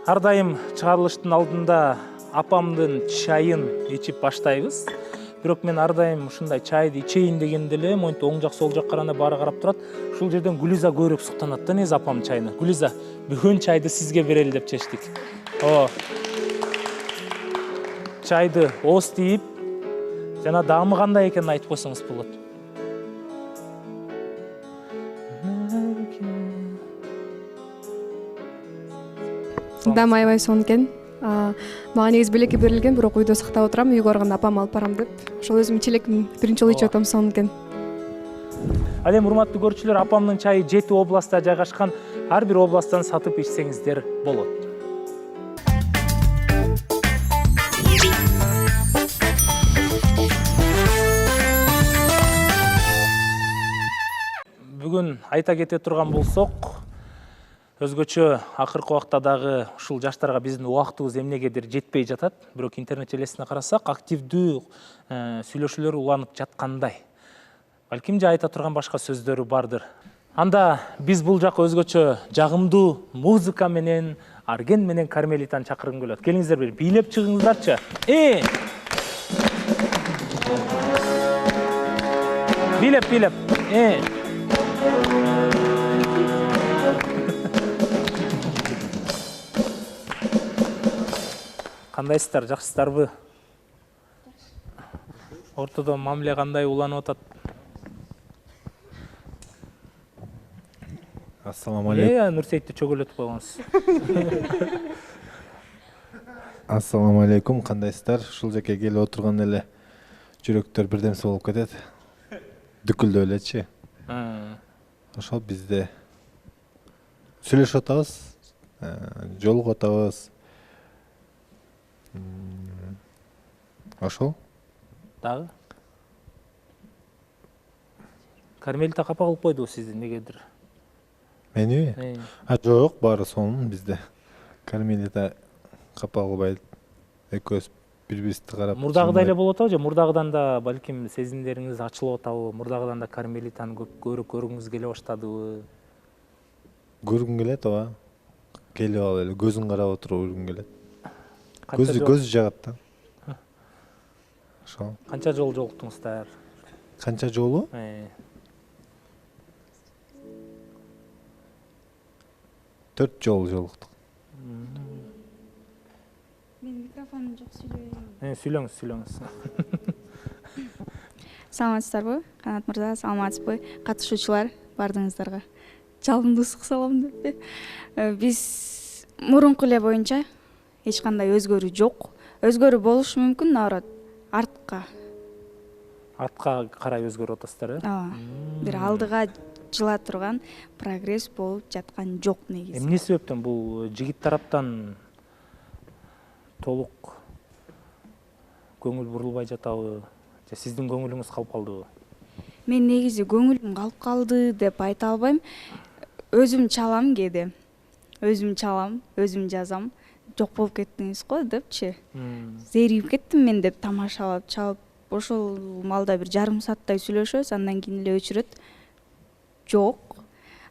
Ар дайым чыгарылыштын алдында апамдын чайын ичип баштайбыз. Бирок мен ар дайым ушундай чайды ичейин дегенде эле монтип оң жак сол жакка карана баары карап турат. Ушул жерден Гүлиза көбүрөөк суктанат да негизи апамдын чайына. Гүлиза, бүгүн чайды сизге берели деп чечтик. Чайды ооз тийип, жана даамы кандай экенин айтып койсоңуз болот. Даам аябай сонун экен. Мага негизи белекке берилген, бирок үйдө сактап отурам. Үйгө барганда апам алып барам деп. Ошол өзүм челеким биринчи жолу ичип атам, сонун экен. Ал эми урматтуу көрүүчүлөр, апамдын чайы 7 областта жайгашкан. Ар бир областтан сатып ичсеңиздер болот. Бүгүн айта кете турган болсок, өзгөчө акыркы убакта дагы ушул жаштарга биздин убактыбыз эмнегедир жетпей жатат. Бирок интернет желесине карасак, активдүү сүйлөшүүлөр уланып жаткандай. Балким же айта турган башка сөздөрү бардыр. Анда биз бул жака өзгөчө жагымдуу музыка менен, Арген менен Кармелитаны чакыргым келет. Келиңиздер бери бийлеп чыгыңыздарчы. Бийлеп. Кандайсыздар, жакшысыздарбы? Ортодо мамиле кандай уланып атат? Ассаламу алейкум. Нурсейитти чөгөлөтүп койгонсуз. Ассаламу алейкум, кандайсыздар? Ушул жаке келип отурган эле жүрөктөр бирдемсе болуп кетет. Дүкүлдөп элечи. Ошол бизде сүйлөшүп атабыз, жолугуп атабыз. Ошол. Дагы? Кармелита капа кылып койду сизди негедир? Мени? Жок, баары сонун бизде. Кармелита капа кылбайт. Экөөбүз бири-бирибизди карап. Мурдагыдай эле болот атабы же? Мурдагыдан да балким сезимдериңиз ачылып атабы? Мурдагыдан да Кармелитаны көбүрөөк көргүңүз келе баштадыбы? Көргүм келет, ооба. Келип алып эле көзүн карап отуруп көргүм келет. Көзү жагат да. Ошол. Канча жолу жолуктуңуздар? Канча жолу? 4 жолу жолуктук. Мен микрофонум жок, сүйлөйм. Сүйлөңүз. Саламатсыздарбы? Канат мырза, саламатсызбы? Катышуучулар бардыгыңыздарга жалындуу ысык салам деп. Биз мурунку эле боюнча эч кандай өзгөрүү жок. Өзгөрүү болушу мүмкүн, наоборот, артка Карай өзгөрүп атасыздар, э? Ооба. Бир алдыга жыла турган прогресс болуп жаткан жок негизи. Эмне себептен бул жигит тараптан толук көңүл бурулбай жатабы? Же сиздин көңүлүңүз калып калдыбы? Мен негизи көңүлүм калып калды деп айта албайм. Өзүм чалам кээде. Өзүм чалам, өзүм жазам. Жок болуп кеттиңиз го депчи. Зерип кеттим мен деп тамашалап чалып. Ошол маалда бир жарым сааттай сүйлөшөбүз, андан кийин эле өчүрөт. Жок.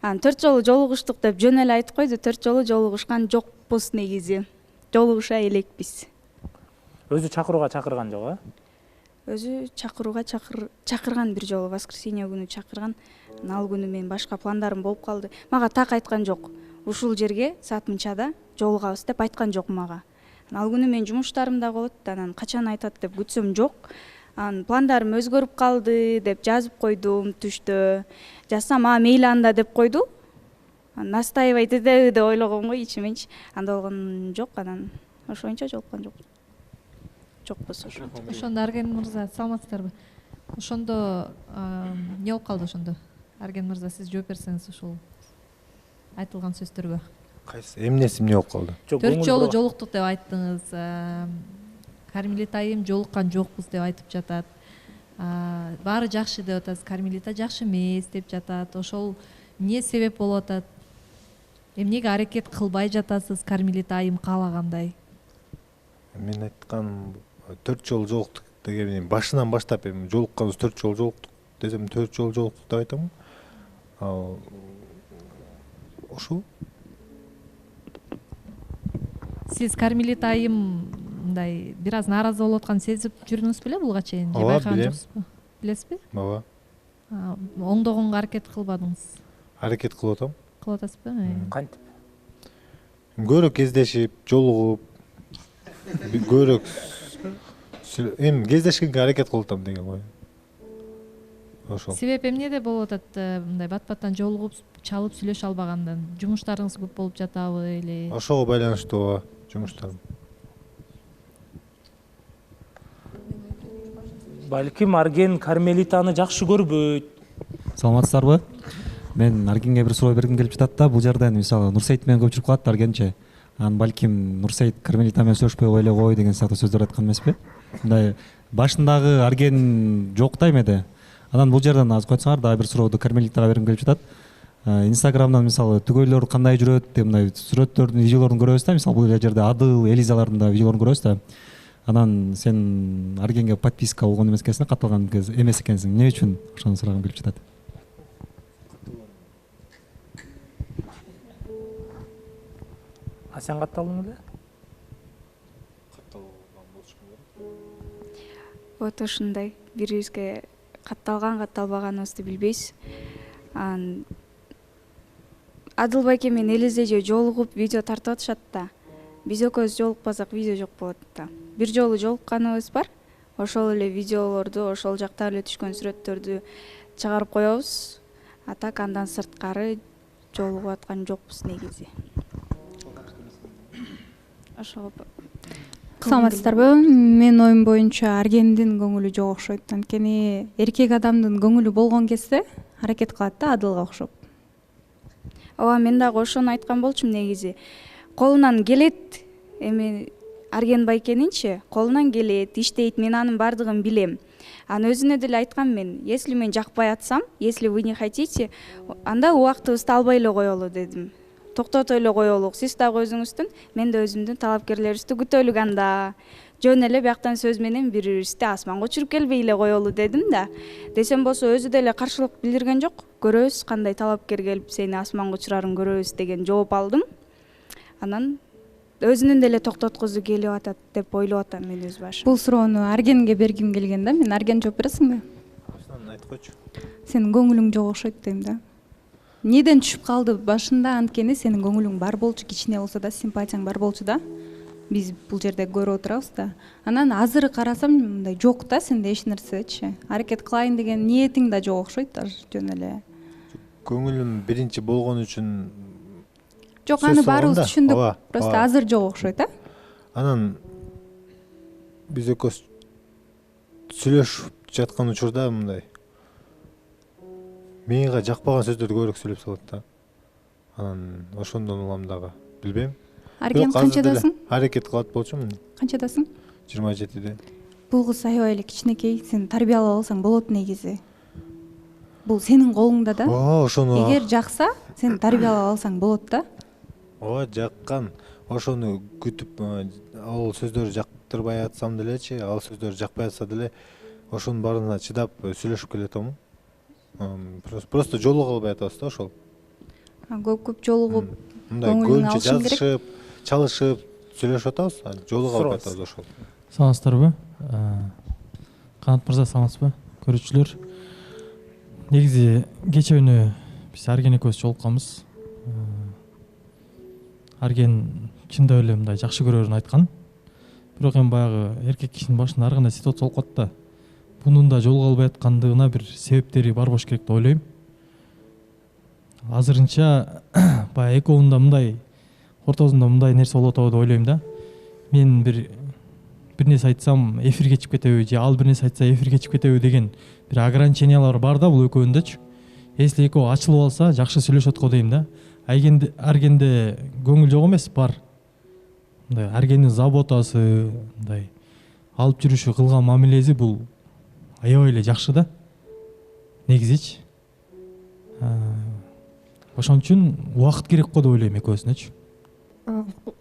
4 жолу жолугуштук деп жөн эле айтып койду. 4 жолу жолугушкан жокпуз негизи. Жолугуша элекпиз. Өзү чакырууга чакырган жок, э? Өзү чакырууга чакырган бир жолу воскресенье күнү чакырган. Ал күнү мен башка пландарым болуп калды. Мага так айткан жок. Ушул жерге саат мынчада жолугабыз деп айткан жок мага. Ал күнү мен жумуштарымда болот, анан качан айтат деп күтсөм жок. Пландарым өзгөрүп калды деп жазып койдум түштө. Жазсам, мейли анда деп койду. Настаивать этеби деп ойлогом го ичименчи. Анда болгон жок, анан ошоюнча жолуккан жок. Жокпуз ошо. Ошондо Арген мырза, саламатсыздарбы? Ошондо эмне болуп калды ошондо? Арген мырза, сиз жооп берсеңиз ушул айтылган сөздөргө. Кайсы эмнеси эмне болуп калды? 4 жолу жолуктук деп айттыңыз. Кармелита айым жолуккан жокпуз деп айтып жатат. Баары жакшы деп атасыз. Кармелита жакшы эмес деп жатат. Ошол эмне себеп болуп атат? Эмнеге аракет кылбай жатасыз Кармелита айым каалагандай? Мен айтканым 4 жолу жолуктук деген башынан баштап эми жолукканбыз 4 жолу жолуктук десем 4 жолу жолуктук деп айтам. Ошол Сиз Кармелита айым мындай бир аз нааразы болуп атканын сезип жүрдүңүз беле буга чейин? Же Ооба, байкаган билем. жоксузбу? Билесизби? ооба Оңдогонго аракет кылбадыңыз? аракет кылып атам. Кылып атасызбы? Кантип? Көбүрөөк кездешип жолугуп көбүрөөк эми кездешкенге аракет кылып атам деген ой. Ошол. Себеп эмнеде болуп атат? Мындай бат баттан жолугуп чалып сүйлөшө албагандан? Жумуштарыңыз көп болуп жатабы или? Ошого байланыштуу жумуштарым. Балким Арген Кармелитаны жакшы көрбөйт. Саламатсыздарбы? Мен Аргенге бир суроо бергим келип жатат да, бул жерден мисалы Нурсейит менен көп жүрүп калат Аргенчи. Анан балким Нурсейит Кармелита менен сүйлөшпөй койо эле кой деген сыяктуу сөздөр айткан эмеспи? Мындай башындагы Арген жок да эмеде. Анан бул жерден азыр койсоңар дагы бир сурооду Кармелитага бергим келип жатат. Инстаграмдан мисалы түгөйлөр кандай жүрөт деп мындай сүрөттөрдүн, видеолордун көрөбүз да, мисалы бул жерде Адыл, Элизалардын да видеолорун көрөбүз да. Анан сен Аргенге подписка болгон эмес экенсиң, катталган эмес экенсиң. Эмне үчүн ошону сурагым келип жатат. А сен катталдың беле? Вот ушундай бирибизге катталбаганыбызды билбейбиз. Адыл байке менен Элизе жолугуп видео тартып атышат да. Биз экөөбүз жолукпасак видео жок болот да. Бир жолу жолукканыбыз бар. Ошол эле видеолорду, ошол жакта эле түшкөн сүрөттөрдү чыгарып коебуз. А так андан сырткары жолугуп аткан жокпуз негизи. Ошого Саламатсыздарбы? Менин оюм боюнча Аргендин көңүлү жок окшойт. Анткени эркек адамдын көңүлү болгон кезде аракет кылат да Адылга окшоп. Ооба, мен дагы ошону айткан болчумун негизи. Колунан келет, эми Арген байкенинчи колунан келет, иштейт, мен анын бардыгын билем. Анын өзүнө деле айткам мен, если мен жакпай атсам, если вы не хотите, анда убактыбызды албай эле коелу дедим. Токтото эле коелу. Сиз дагы өзүңүздүн, мен да өзүмдүн талапкерлерибизди күтөлүк анда. Жөн эле бияктан сөз менен бири-бирибизди асманга учуруп келбей эле коелу дедим да. Десем болсо өзү деле каршылык билдирген жок. Көрөбүз кандай талапкер келип сени асманга учурарын көрөбүз деген жооп алдым. Анан өзүнүн деле токтоткусу келип атат деп ойлоп атам мен өз башым. Бул суроону Аргенге бергим келген да. Мен Арген жооп бересиңби? Башынан айтып койчу. Сенин көңүлүң жок окшойт дейм да. Неден түшүп калды башында? Анткени сенин көңүлүң бар болчу, кичине болсо да симпатияң бар болчу да. Биз бул жерде көрүп отурабыз да. Анан азыр карасам мындай жок да сенде эч нерсечи. Аракет кылайын деген ниетиң да жок окшойт даже жөн эле. Көңүлүм биринчи болгон үчүн Жок, аны баарыбыз түшүндүк. Ооба, Просто ооба. азыр жок окшойт, а? Анан биз экөөбүз сүйлөшүп жаткан учурда мындай мага жакпаган сөздөрдү көбүрөөк сүйлөп салат да. Анан ошондон улам дагы билбейм. Арген канчадасың? Аракет кылат болчумун. Канчадасың? 27-де. Бул кыз аябай эле кичинекей, сен тарбиялап алсаң болот негизи. Бул сенин колуңда да. Ошону Эгер жакса, сен тарбиялап алсаң болот да. жаккан. Ошону күтүп ал сөздөр жактырбай атсам делечи, ал сөздөр жакпай атса деле ошонун баарына чыдап сүйлөшүп келатамын. Просто жолуга албай атабыз да ошол. Көп жолугуп, Мындай көңүлүн көбүнчө алышың керек. жазышып, чалышып сүйлөшүп атабыз, жолуга албай атабыз ошол. Саламатсыздарбы? Канат мырза, саламатсызбы? Көрүүчүлөр. Негизи кече күнү биз Арген экөөбүз жолукканбыз. Арген чындап эле мындай жакшы көрөрүн айткан. Бирок эми баягы эркек кишинин башында ар кандай ситуация болуп калат да. Бунун да жолуга албай аткандыгына бир себептери бар болуш керек деп ойлойм. Азырынча баягы экөөбүндө мындай ортосунда мындай нерсе болуп атабы деп ойлойм да. Мен бир нерсе айтсам эфирге чыгып кетеби, же ал бир нерсе айтса эфирге чыгып кетеби деген бир ограничениялар бар да бул экөөндөчү. Если экөө ачылып алса, жакшы сүйлөшөт го дейм да. Аргенде көңүл жок эмес, бар. Мындай Аргендин заботасы, мындай алып жүрүшү, кылган мамилеси бул аябай эле жакшы да. Негизичи. Ошон үчүн убакыт керек го деп ойлойм экөөсүнөчү.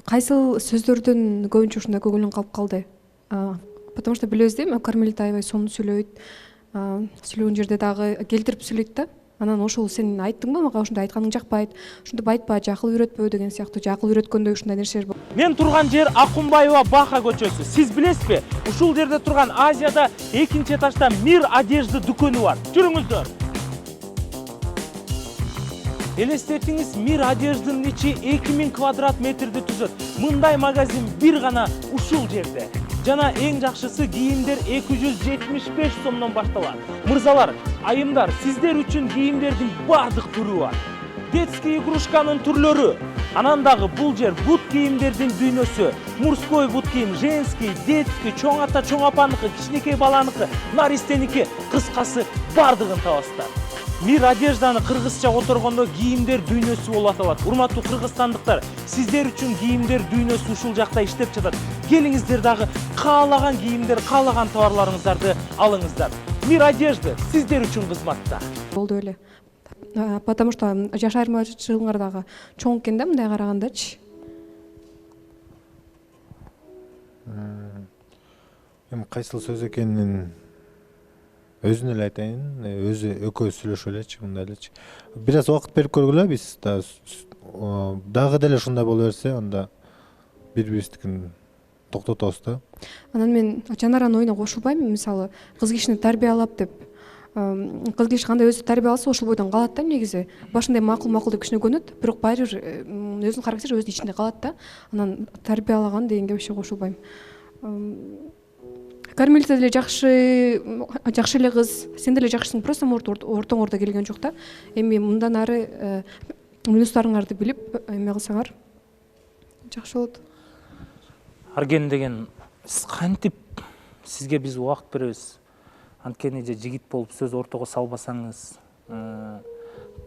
Кайсыл сөздөрдөн көбүнчө ушундай көңүлүң калып калды? Потому что билебиз да, Кармелита аябай сонун сүйлөйт. Сүйлөгөн жерде дагы келтирип сүйлөйт да. Анан ошол сен айттыңбы мага ушундай айтканың жакпайт, ушинтип айтпа, акыл үйрөтпө деген сыяктуу, акыл үйрөткөндөй ушундай нерселер бар. Мен турган жер Акунбаева Баха көчөсү. Сиз билесизби? Ушул жерде турган Азияда экинчи этажда Мир одежда дүкөнү бар. Жүрүңүздөр. Элестетиңиз, Мир одежданын ичи 2000 квадрат метрди түзөт. Мындай магазин бир гана ушул жерде. Жана эң жакшысы кийимдер 275 сомдон башталат. Мырзалар, айымдар, сиздер үчүн кийимдердин бардык түрү бар. Детский игрушканын түрлөрү. Анан дагы бул жер бут кийимдердин дүйнөсү. Мужской бут кийим, женский, детский, чоң ата, чоң апаныкы, кичинекей баланыкы, наристеники, кыскасы бардыгын табасыздар. Мир одежданы кыргызча которгондо кийимдер дүйнөсү болуп аталат. Урматтуу кыргызстандыктар, сиздер үчүн кийимдер дүйнөсү ушул жакта иштеп жатат. Келиңиздер дагы каалаган кийимдер, каалаган товарларыңыздарды алыңыздар. Мир одежда сиздер үчүн кызматта. Болду эле. Потому что жаш айырмачылыгыңар дагы чоң экен да мындай карагандачы. Эми кайсыл сөз экенин өзүнө эле айтайын, өзү экөөбүз сүйлөшүп элечи, мындай элечи. Бир аз убакыт берип көргүлө, биз дагы деле ушундай боло берсе, анда бири-бирибиздикин токтотобуз да. Анан мен Жанаранын оюна кошулбайм, мисалы, кыз кишини тарбиялап деп. Кыз киши кандай өзү тарбияласа ошол бойдон калат да негизи. Башында макул деп кичине көнөт, бирок баары бир өзүнүн характери өзүнүн ичинде калат да. Анан тарбиялаган дегенге вообще кошулбайм. Кармелита деле жакшы эле кыз, сен деле жакшысың, просто ортоңордо келген жок да. Эми мындан ары минустарыңарды билип эме кылсаңар жакшы болот. Арген деген, сиз кантип сизге биз убакыт беребиз. Анткени жигит болуп сөз ортого салбасаңыз,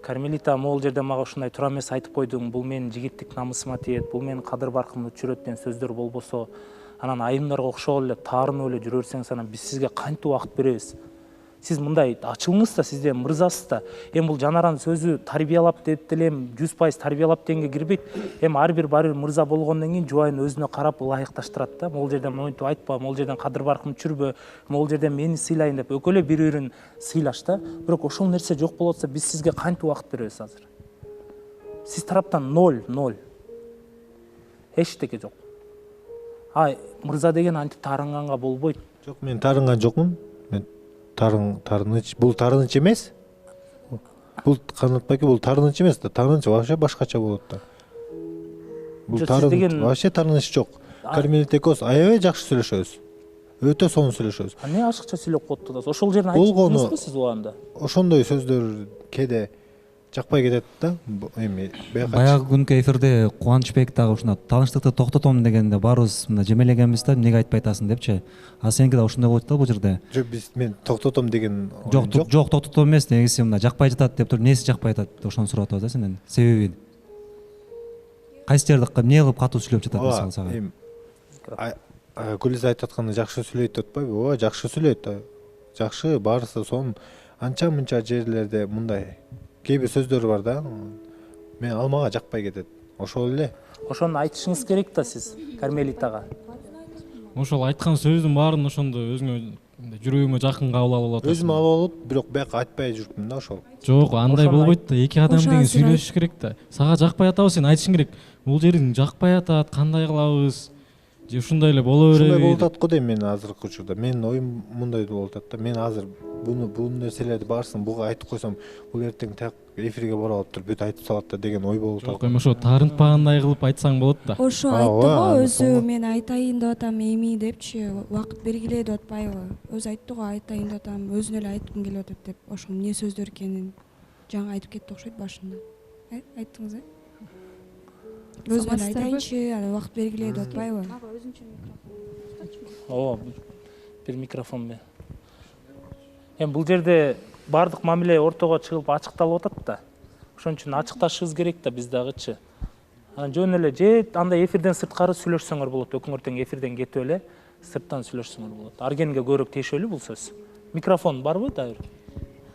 Кармелита могул жерде мага ушундай туура эмес айтып койдуң, бул менин жигиттик намысыма тиет, бул менин кадыр баркымды өчүрөт деген сөздөр болбосо, анан айымдарга окшогон эле таарынып эле жүрө берсеңиз, анан биз сизге кантип убакыт беребиз? Сиз мындай ачылыңыз да, сиз дем мырзасыз да. Эми бул Жанаранын сөзү тарбиялап деп деле 100% тарбиялап дегенге кирбейт. Эми ар бир мырза болгондон кийин жубайын өзүнө карап ылайыкташтырат да. Могул жерден монтип айтпа, могул жерден кадыр баркымды чүрбө, могул жерден мени сыйлайын деп экөө эле бири-бирин сыйлаш да. Бирок ошол нерсе жок болуп атса, биз сизге кантип убакыт беребиз азыр? Сиз тараптан 0. Эчтеке жок. Мырза деген антип таарынганга болбойт. Жок, мен таарынган жокмун. Тарыныч, бул тарыныч эмес. Бул канатпайки, бул тарыныч эмес да. Тарыныч вообще башкача болот да. Бул тарыныч вообще тарыныч жок. Кармелита экөөбүз аябай жакшы сүйлөшөбүз. Өтө сонун сүйлөшөбүз. Эмне ашыкча сүйлөп коюп атасыз? Ошол жерин айтып жүрсүңүзбү сиз убагында? Ошондой сөздөр кээде жакпай кетет да. Эми баягы күнкү эфирде Кубанычбек дагы ушуна тааныштыкты токтотом дегенде баарыбыз мына жемелегенбиз да, эмнеге айтпай атасың депчи. А сеники да ошондой болот да бул жерде. Жок, мен токтотом деген жок, токтотом эмес, негизи мына жакпай жатат деп туруп, эмнеси жакпай жатат деп ошону сурап атабыз да сенден. Себеби кайсы жерде эмне кылып катуу сүйлөп жатат мисалы сага? Гүлиз айтып атканда жакшы сүйлөйт деп атпайбы? Ооба, жакшы сүйлөйт. Жакшы, баарысы сонун. Анча-мынча жерлерде мындай кээ бир сөздөр бар да. Мен ал мага жакпай кетет. Ошол эле. Ошону айтышыңыз керек да сиз Кармелитага. Ошол айткан сөздүн баарын ошондо өзүңө жүрөгүңө жакын кабыл алып атасың. Өзүм алып алып, бирок бияка айтпай жүрүпмүн да ошол. Жок, андай болбойт да. Эки адам деген сүйлөшүш керек да. Сага жакпай атабы, сен айтышың керек. Бул жериң жакпай атат, кандай кылабыз? Же ушундай эле боло береби? Ушундай болуп атат го дейм мен азыркы учурда. Менин оюм мындай болуп атат да. Мен азыр бул нерселерди баарысын буга айтып койсом, бул эртең так эфирге бара алып туруп бүт айтып салат да деген ой болуп атат. Жок, эми ошо таарынтпагандай кылып айтсаң болот да. Ошо айтты го өзү, мен айтайын деп атам эми депчи, убакыт бергиле деп атпайбы? Өзү айтты го, айтайын деп атам, өзүнө эле айткым келип атат деп. Ошо эмне сөздөр экенин жаңы айтып кетти окшойт башында. Айттыңыз, өзүнө эле айтайынчы, аны убакыт бергиле деп атпайбы? Ооба, бир микрофон бер. Эми бул жерде бардык мамиле ортого чыгып ачыкталып атат да. Ошон үчүн ачыкташыбыз керек да биз дагычы. Анан жөн эле же андай эфирден сырткары сүйлөшсөңөр болот. Өкүңөр тең эфирден кетип эле сырттан сүйлөшсөңөр болот. Аргенге көбүрөөк тиешелүү бул сөз. Микрофон барбы дайыр?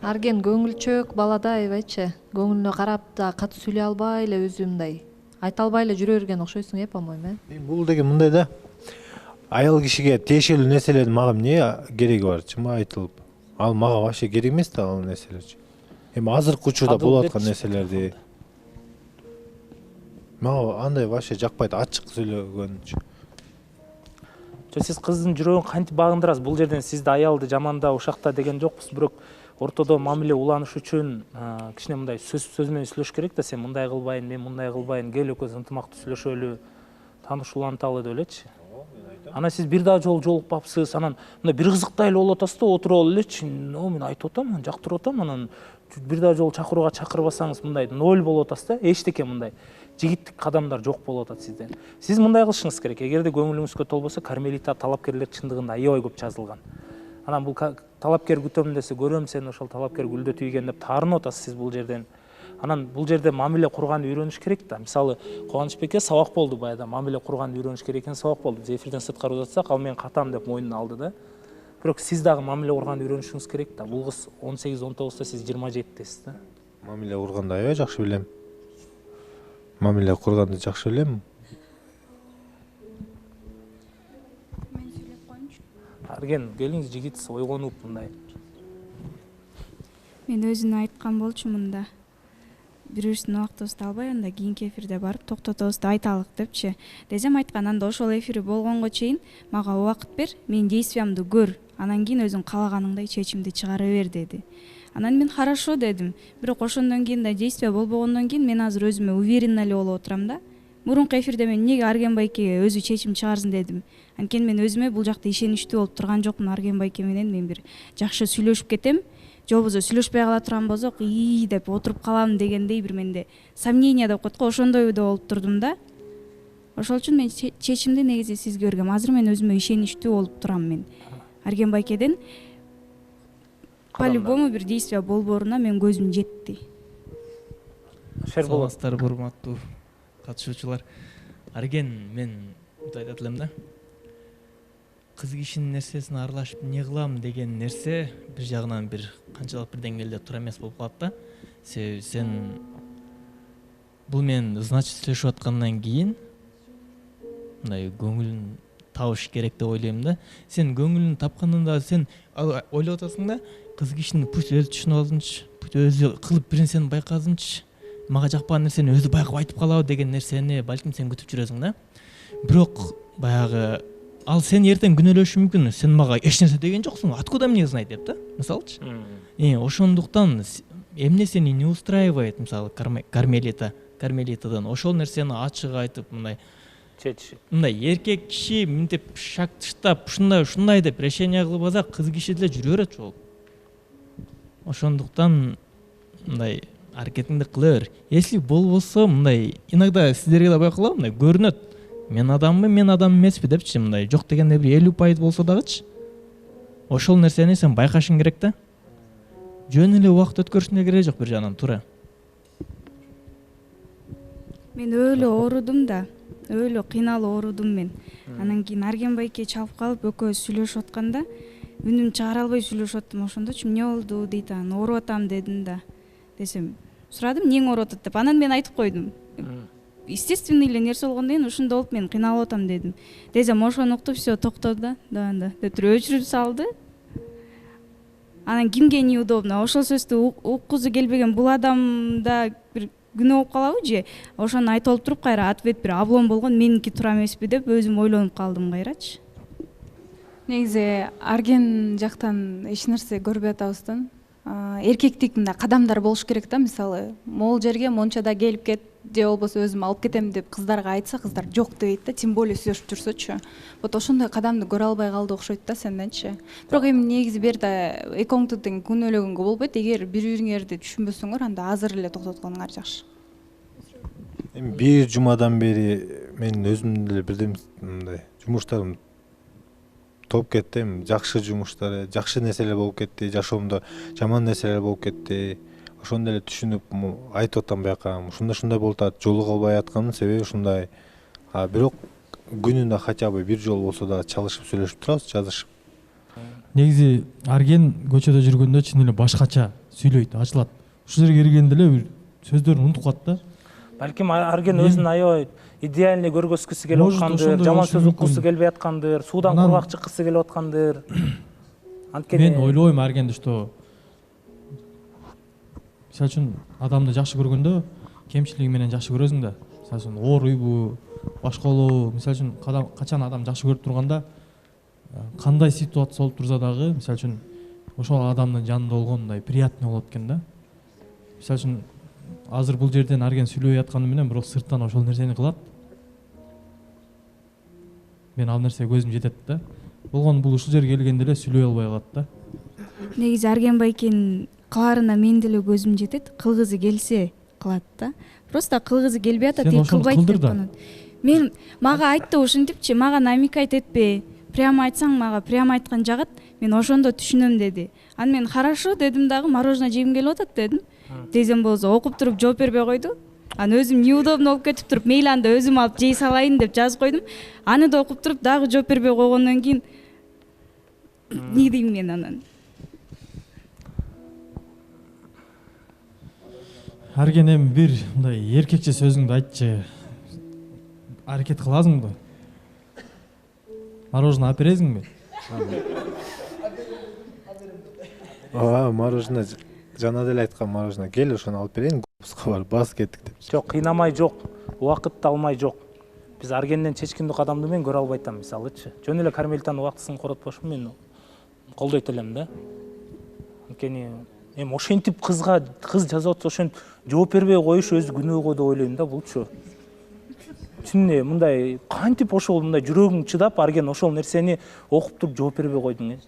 Арген көңүлчөөк балада аябайчы. Көңүлүнө карап да катуу сүйлөй албай эле өзү мындай айта албай эле жүрө берген окшойсуң, по-моему. Бул деген мындай да. Аял кишиге тиешелүү нерселердин мага эмне кереги бар, чынбы айтылып? Ал мага вообще керек эмес да ал нерселерчи. эми азыркы учурда Кадыл болуп деп аткан чыгып нерселерди мага андай вообще жакпайт, ачык сүйлөгөнчү. Сиз кыздын жүрөгүн кантип багындырасыз? Бул жерден сизди аялды жаманда, ушакта деген жокпуз, бирок ортодо мамиле уланыш үчүн кичине мындай сөз менен сүйлөш керек да, сен мындай кылбайын, мен мындай кылбайын, кел экөөбүз ынтымактуу сүйлөшөлү, таанышууланталы деп элечи. Анан сиз бир дагы жолу жолукпапсыз, анан мындай бир кызыктай эле болуп атасыз да, отуруп алып элечи, мен айтып атам, жактырып атам, анан бир дагы жолу чакырууга чакырбасаңыз мындай ноль болуп атасыз да, эчтеке мындай жигиттик кадамдар жок болуп атат сизден. Сиз мындай кылышыңыз керек. Эгерде көңүлүңүзгө толбосо, кармелита талапкерлер чындыгында аябай көп жазылган. Анан бул талапкер күтөм десе, көрөм сени ошол талапкер гүлдө тийген деп таарынып атасыз сиз бул жерден. Анан бул жерде мамиле курганды үйрөнүш керек да. Мисалы, Кубаныч беке сабак болду баягы, мамиле курганды үйрөнүш керек экен, сабак болду. Биз эфирден сырткары узатсак, ал мен катам деп мойнуна алды да. Бирок сиз дагы мамиле курганды үйрөнүшүңүз керек да. Бул кыз 18-19-да, сиз 27-тесиз да. Мамиле курганды аябай жакшы билем. Мамиле курганды жакшы билем. Мен сүйлөп коеюнчу. Арген, келиңиз жигит ойгонуп мындай. Мен өзүнө айткан болчу мында. Бирөөсүнүн убактыбызды албай, анда кийинки эфирде барып токтотобуз деп айталык депчи. Десем айткан, анда ошол эфир болгонго чейин мага убакыт бер, менин действиямды көр, анан кийин өзүң каалаганыңдай чечимди чыгара бер деди. Анан мен хорошо дедим. Бирок ошондон кийин да действия болбогондон кийин мен азыр өзүмө уверенно эле болуп отурам да. Мурунку эфирде мен эмнеге Арген байкеге өзү чечим чыгарсын дедим. Анткени мен өзүмө бул жакта ишеничтүү болуп турган жокмун. Арген байке менен мен бир жакшы сүйлөшүп кетем. Же болбосо сүйлөшпөй кала турган болсок, деп отуруп калам дегендей бир менде сомнение деп коет го, ошондой ойдо болуп турдум да. Ошол үчүн мен чечимди негизи сизге бергем. Азыр мен өзүмө ишеничтүү болуп турам мен. Арген байкеден по-любому бир действия болбооруна мен көзүм жетти. Саламатсыздар, урматтуу катышуучулар. Арген, мен мынтип айтат элем да. Кыз кишинин нерсесине аралашып эмне кылам деген нерсе бир жагынан бир канчалык бир деңгээлде туура эмес болуп калат да. Себеби сен бул менен значит сүйлөшүп аткандан кийин мындай көңүлүн табыш керек деп ойлойм да. Сен көңүлүн тапканында сен ойлоп атасың да, кыз кишини пусть өзү түшүнүп алсынчы, пусть өзү кылып бир нерсени байкасынчы, мага жакпаган нерсени өзү байкап айтып калабы деген нерсени балким сен күтүп жүрөсүң да. Бирок баягы ал сен эртең күнөөлөшү мүмкүн. Сен мага эч нерсе деген жоксуң, откуда мне знать деп да, мисалычы. Ошондуктан эмне сени не устраивает, мисалы кармелитадан ошол нерсени ачык айтып мындай Чечишип. Мындай эркек киши мынтип шак тыштап ушундай деп решение кылып алса, кыз киши деле жүрө берет жол. Ошондуктан мындай аракетиңди кыла бер. Если болбосо мындай иногда сиздерге да байкалам, мындай көрүнөт. Мен адаммын, мен адам эмеспи депчи, мындай жок дегенде бир 50% болсо дагычы. Ошол нерсени сен байкашың керек да. Жөн эле убакыт өткөрүшүнө кереги жок бир жагынан, туура. Мен өлө оорудум да, өлө кыйналып оорудум мен. Анан кийин Арген байке чалып калып экөөбүз сүйлөшүп атканда үнүмдү чыгара албай сүйлөшүп аттым. Ошондочу эмне болду дейт, анан ооруп атам дедим да. Десем, сурадым эмнең ооруп атат деп. Анан мен айтып койдум. Естественный эле нерсе болгондон кийин ушундай болуп мен кыйналып атам дедим. Десем ошону уктуп все токтоду да, анда деп туруп өчүрүп салды. Анан кимге неудобно? Ошол сөздү уккузу келбеген бул адамда бир күнөө болуп калабы же ошону айтып алып туруп кайра ответ бир облом болгон, меники туура эмеспи деп өзүм ойлонуп калдым кайрачы. Негизи Арген жактан эч нерсе көрбөй атабыздан. Эркектик мындай кадамдар болуш керек да, мисалы, могул жерге мончада келип кет, же болбосо өзүм алып кетем деп кыздарга айтса, кыздар жок дебейт да, тем более сүйлөшүп жүрсөчү. Вот ошондой кадамды көрө албай калды окшойт да сенденчи. Бирок эми негизи бир да экөөңдү тең күнөөлөгөнгө болбойт. Эгер бири-бириңерди түшүнбөсөңөр, анда азыр эле токтотконуңар жакшы. Эми бир жумадан бери мен өзүм деле бирдем мындай жумуштарым топ кетти, жакшы жумуштар, жакшы нерселер болуп кетти, жашоомдо жаман нерселер болуп кетти. Ошондо эле түшүнүп айтып атам бияка, ушундай болуп атат, жолуга албай атканын себеби ушундай. Бирок күнүнө хотя бы бир жолу болсо да чалышып сүйлөшүп турабыз, жазышып. Негизи Арген көчөдө жүргөндө чын эле башкача сүйлөйт, ачылат. Ушул жерге келгенде эле бир сөздөрүн унутуп калат да. Балким Арген өзүн аябай идеальный көргөзгүсү келип аткандыр, жаман сөз уккусу келбей аткандыр, суудан кургак чыккысы келип аткандыр. Мен ойлойм Аргенди, что мисалы үчүн адамды жакшы көргөндө кемчилиги менен жакшы көрөсүң да. Мисалы үчүн ооруйбу, башкалоо, мисалы үчүн качан адам жакшы көрүп турганда кандай ситуация болуп турса дагы, мисалы үчүн ошол адамдын жанында болгондой приятный болот экен да. Мисалы үчүн азыр бул жерден Арген сүйлөбөй атканы менен бирок сырттан ошол нерсени кылат. Мен ал нерсе көзүм жетет да. Болгону бул ушул жерге келгенде эле сүйлөй албай калат да. Негизи Арген байкенин кылаарына мен деле көзүм жетет. Кылгызы келсе кылат да. Просто кылгызы келбей атат, кылбайт деп канат. Мен мага айтты ушинтипчи, мага намекать этпе. Прямо айтсаң мага прямо айткан жагат. Мен ошондо түшүнөм деди. Аны мен хорошо дедим дагы, мороженое жегим келип атат дедим. Тезем болсо окуп туруп жооп бербей койду. Аны өзүм неудобно болуп кетип туруп, мейли анда өзүм алып жей салайын деп жазып койдум. Аны да окуп туруп дагы жооп бербей койгондон кийин не дейм мен анан? Арген эми бир мындай эркекче сөзүңдү айтчы. Аракет кыласыңбы? Мороженое алып бересиңби? Ооба, мороженое жана деле айткан мороженое. Кел ошону алып берейин, кубуска барып басып кеттик деп. Жок, кыйнамай жок. Убакытты алмай жок. Биз Аргенден чечкиндик адамды мен көрө албай атам, мисалычы. Жөн эле Кармелитанын убактысын коротпошмун, мен колдойт элем да. Анткени эми ошентип кыз жазып атса ошентип жооп бербей коюш өзү күнөө го деп ойлойм да булчу. Чын мындай кантип ошол мындай жүрөгүң чыдап Арген ошол нерсени окуп туруп жооп бербей койдуң.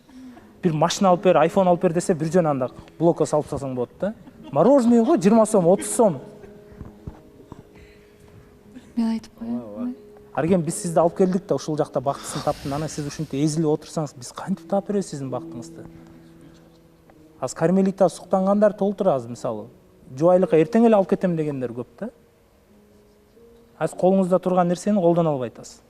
Бир машина алып бер, айфон алып бер десе бир жөн анда блокко салып тастасаң болот да. Мороженое го 20 сом, 30 сом. Мен айтып коеюн. Арген, биз сизди алып келдик да ушул жакта бактысын таптын. Анан сиз ушинтип эзилип отурсаңыз, биз кантип таап беребиз сиздин бактыңызды? Аз Кармелита суктангандар толтур аз, мисалы. Жубайлыкка эртең эле алып кетем дегендер көп да. Аз колуңузда турган нерсени колдоно албай атасыз.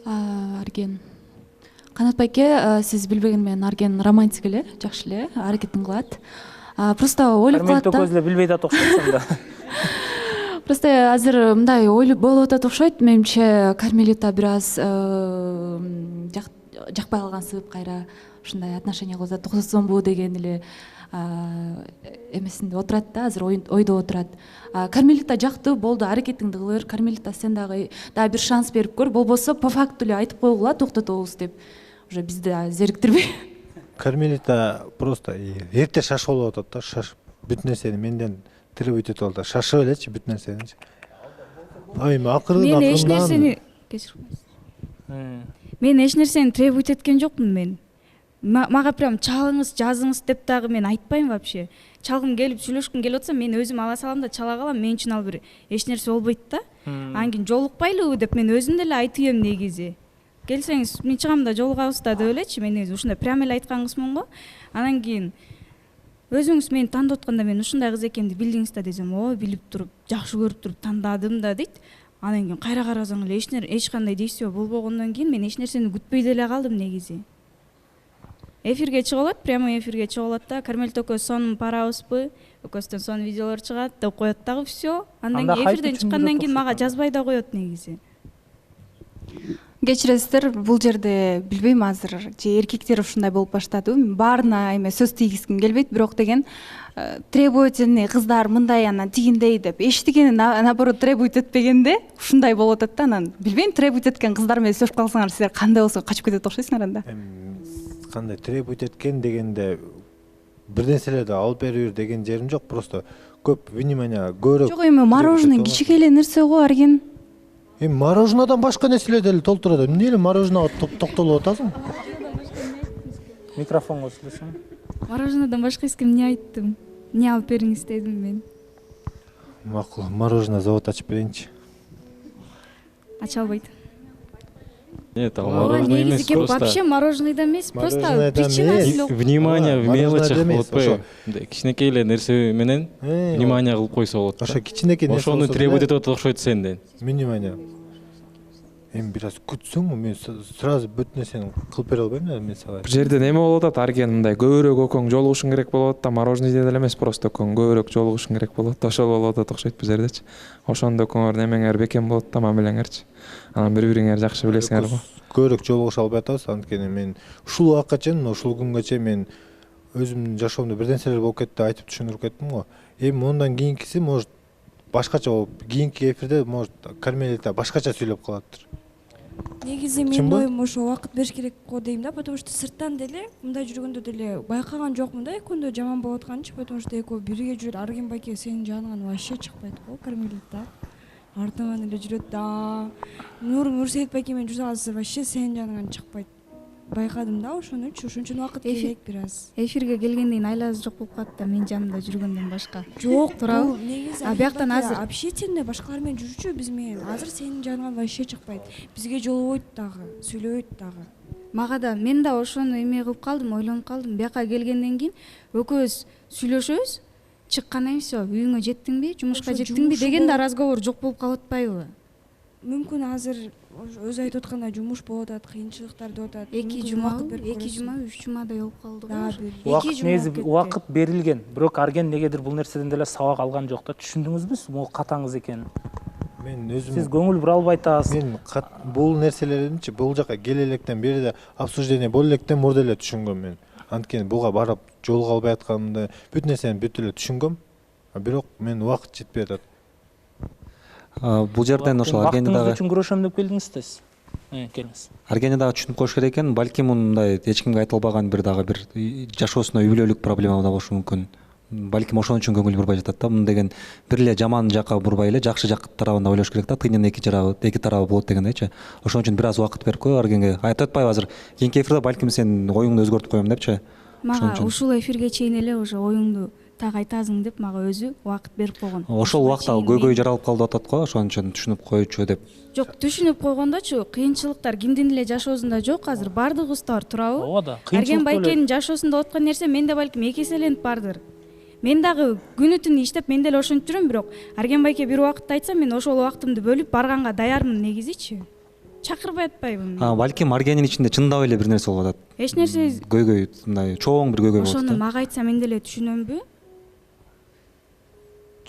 Арген. Канат байке, сиз билбеген менен Арген романтик эле, жакшы эле аракетин кылат. Просто ойлоп калат да. Кармелита көзүлө билбей да окшойсуң да. Просто азыр мындай ойлоп болуп атат окшойт. Менимче Кармелита бир аз жакпай калгансып, кайра ушундай отношение кылып атат, токсосомбу деген эле эмесинде отурат да, азыр ойдо отурат. Кармелита жактуу болду, аракетиңди кыла бер. Кармелита сен дагы бир шанс берип көр. Болбосо по факту эле айтып койгула, токтотобуз деп. Уже бизди зериктирбей. Кармелита просто эрте шаш болуп атат да, шаш. Бүт нерсени менден требует этип атат. Шашып элечи бүт нерсени. Эми акырын Мен эч нерсени Мен эч нерсени требует эткен жокмун мен. Мага прям чалыңыз, жазыңыз деп дагы мен айтпайм вообще. Чалгым келип сүйлөшкүм келип атса, мен өзүм ала салам да чала калам. Мен үчүн ал бир эч нерсе болбойт да. Анан кийин жолукпайлыбы деп мен өзүм деле айтып эм негизи. Келсеңиз мен чыгам да жолугабыз да деп элечи. Мен негизи ушундай прям эле айткан кызмын го. Анан кийин өзүңүз мени тандап атканда мен ушундай кыз экенди билдиңиз да десем, о, билип туруп, жакшы көрүп туруп тандадым да дейт. Анан кийин кайра карасаң эле эч кандай действие болбогондон кийин мен эч нерсени күтпөй деле калдым негизи. Эфирге чыгып алат, прямо эфирге чыгып алат да. Кармелита экөөбүз сонун парабызбы, экөөбүздөн сонун видеолор чыгат деп коет дагы все. Андан кийин эфирден чыккандан кийин мага жазбай да коет негизи. Кечиресиздер, бул жерде билбейм азыр же эркектер ушундай болуп баштадыбы. Баарына эме сөз тийгизгим келбейт, бирок деген требовательный кыздар мындай анан тигиндей деп эчтигени наоборот требует этпегенде ушундай болуп атат да. Анан билбейм, требует эткен кыздар менен сөйлөшүп калсаңар силер кандай болсо качып кетет окшойсуңар анда. Кандай требует эткен дегенде бир нерселерди алып берип деген жерим жок, просто көп внимание көбүрөөк. Жок, эми мороженое кичике эле нерсе го, Арген. Эми мороженадан башка нерселер деле толтурат. Эмне эле мороженага токтолуп атасың? Микрофонго сүйлөшөң. Мороженадан башка эч ким не айттым? Не алып бериңиз дедим мен. Макул, мороженое завод ачып берейинчи. Ача албайт. Нет, ал мороженое эмес, просто вообще мороженыйда эмес, просто причина. Внимание в мелочах болот го. Кичинекей эле нерсе менен внимание кылып койсо болот. Ошо кичинекей нерсе. Ошону требует этип окшойт сенден. Внимание. Эми бир аз күтсөң, мен сразу бүт нерсени кылып бере албайм да, мен сага. Бул жерде неме болуп атат, Арген мындай көбүрөөк экөөң жолугушуң керек болуп атат да, мороженое деле эмес, просто экөөң көбүрөөк жолугушуң керек болот. Ошол болуп атат окшойт бул жердечи. Ошондо экөөңөр немеңер бекем болот да, мамилеңерчи. Анан бири-бириңер жакшы билесиңер го. Көбүрөөк жолугуша албай атабыз, анткени мен ушул убакка чейин, ушул күнгө чейин мен өзүмдүн жашоомдо бир нерселер болуп кетти деп айтып түшүндүрүп кеттим го. Эми мындан кийинкиси может башкача болуп, кийинки эфирде может Кармелита башкача сүйлөп калаттыр. Негизи менин оюм ошо убакыт бериш керек го дейм да, потому что сырттан деле мындай жүргөндө деле байкаган жокмун да экөөндө жаман болуп атканынчы, потому что экөө бирге жүрөт. Арген байке сенин жаныңан вообще чыкпайт го Кармелита. Артынан эле жүрөт да. Нурсейит байке менен жүрө алса вообще сенин жаныңан чыкпайт. Байкадым да ошонучу, ошон үчүн убакыт керек бир аз. Эфирге келгенден кийин айласы жок болуп калат да, менин жанымда жүргөндөн башка. Жок, туурабы? Негизи бияктан азыр общительный башкалар менен жүрчү биз менен. Азыр сенин жаныңан вообще чыкпайт. Бизге жолбойт дагы, сүйлөбөйт дагы. Мага да мен да ошону эме кылып калдым, ойлонуп калдым. Бияка келгенден кийин экөөбүз сүйлөшөбүз. Чыккандан кийин всё, үйүңө жеттиңби, жумушка жеттиңби деген да разговор жок болуп калып атпайбы? Мүмкүн азыр өзү айтып аткандай жумуш болуп атат, кыйынчылыктар деп атат. 2 жума, 3 жумадай болуп калды го. Убакыт берилген, бирок Арген негедир бул нерседен деле сабак алган жок да. Түшүндүңүзбү могу катаңыз экенин? Мен өзүм сиз көңүл бура албай атасыз. Мен бул нерселердинчи бул жака келе электен бери да обсуждение боло электен мурда эле түшүнгөм мен. Анткени буга барып жолуга албай атканымды бүт нерсени бүт эле түшүнгөм. Бирок мен убакыт жетпей атат. Бул жерден ошол Аргени дагы үчүн күрөшөм деп келдиңиз да сиз. Келиңиз. Аргени дагы түшүнүп коюш керек экен. Балким мындай эч кимге айта албаган бир жашоосуна үй бүлөлүк проблема да болушу мүмкүн. Балким ошон үчүн көңүл бурбай жатат да. Муну деген бир эле жаман жакка бурбай эле жакшы жак тарабында ойлош керек да. Тыйнын эки тарабы болот дегендейчи. Ошон үчүн бир аз убакыт берип кой Аргенге. Айтып атпайбы азыр кийинки эфирде балким сен оюңду өзгөртүп коем депчи. Мага ушул эфирге чейин эле уже оюңду так айтасың деп мага өзү убакыт берип койгон. Ошол убакта көйгөй жаралып калды атат го, ошон үчүн түшүнүп коючу деп. Жок, түшүнүп койгондочу, кыйынчылыктар кимдин эле жашоосунда жок, азыр бардыгыбызда бар, туурабы? Ооба да. Арген байкенин жашоосунда болуп аткан нерсе менде балким эки эселенип бардыр. Мен дагы күнү түнү иштеп мен деле ошентип жүрөм, бирок Арген байке бир убакытта айтса мен ошол убактымды бөлүп барганга даярмын негизичи. Чакырбай атпайбы? Балким Аргенин ичинде чындап эле бир нерсе болуп атат. Эч нерсе көйгөй, мындай чоң бир көйгөй болуп атат. Ошону мага айтса мен деле түшүнөмбү?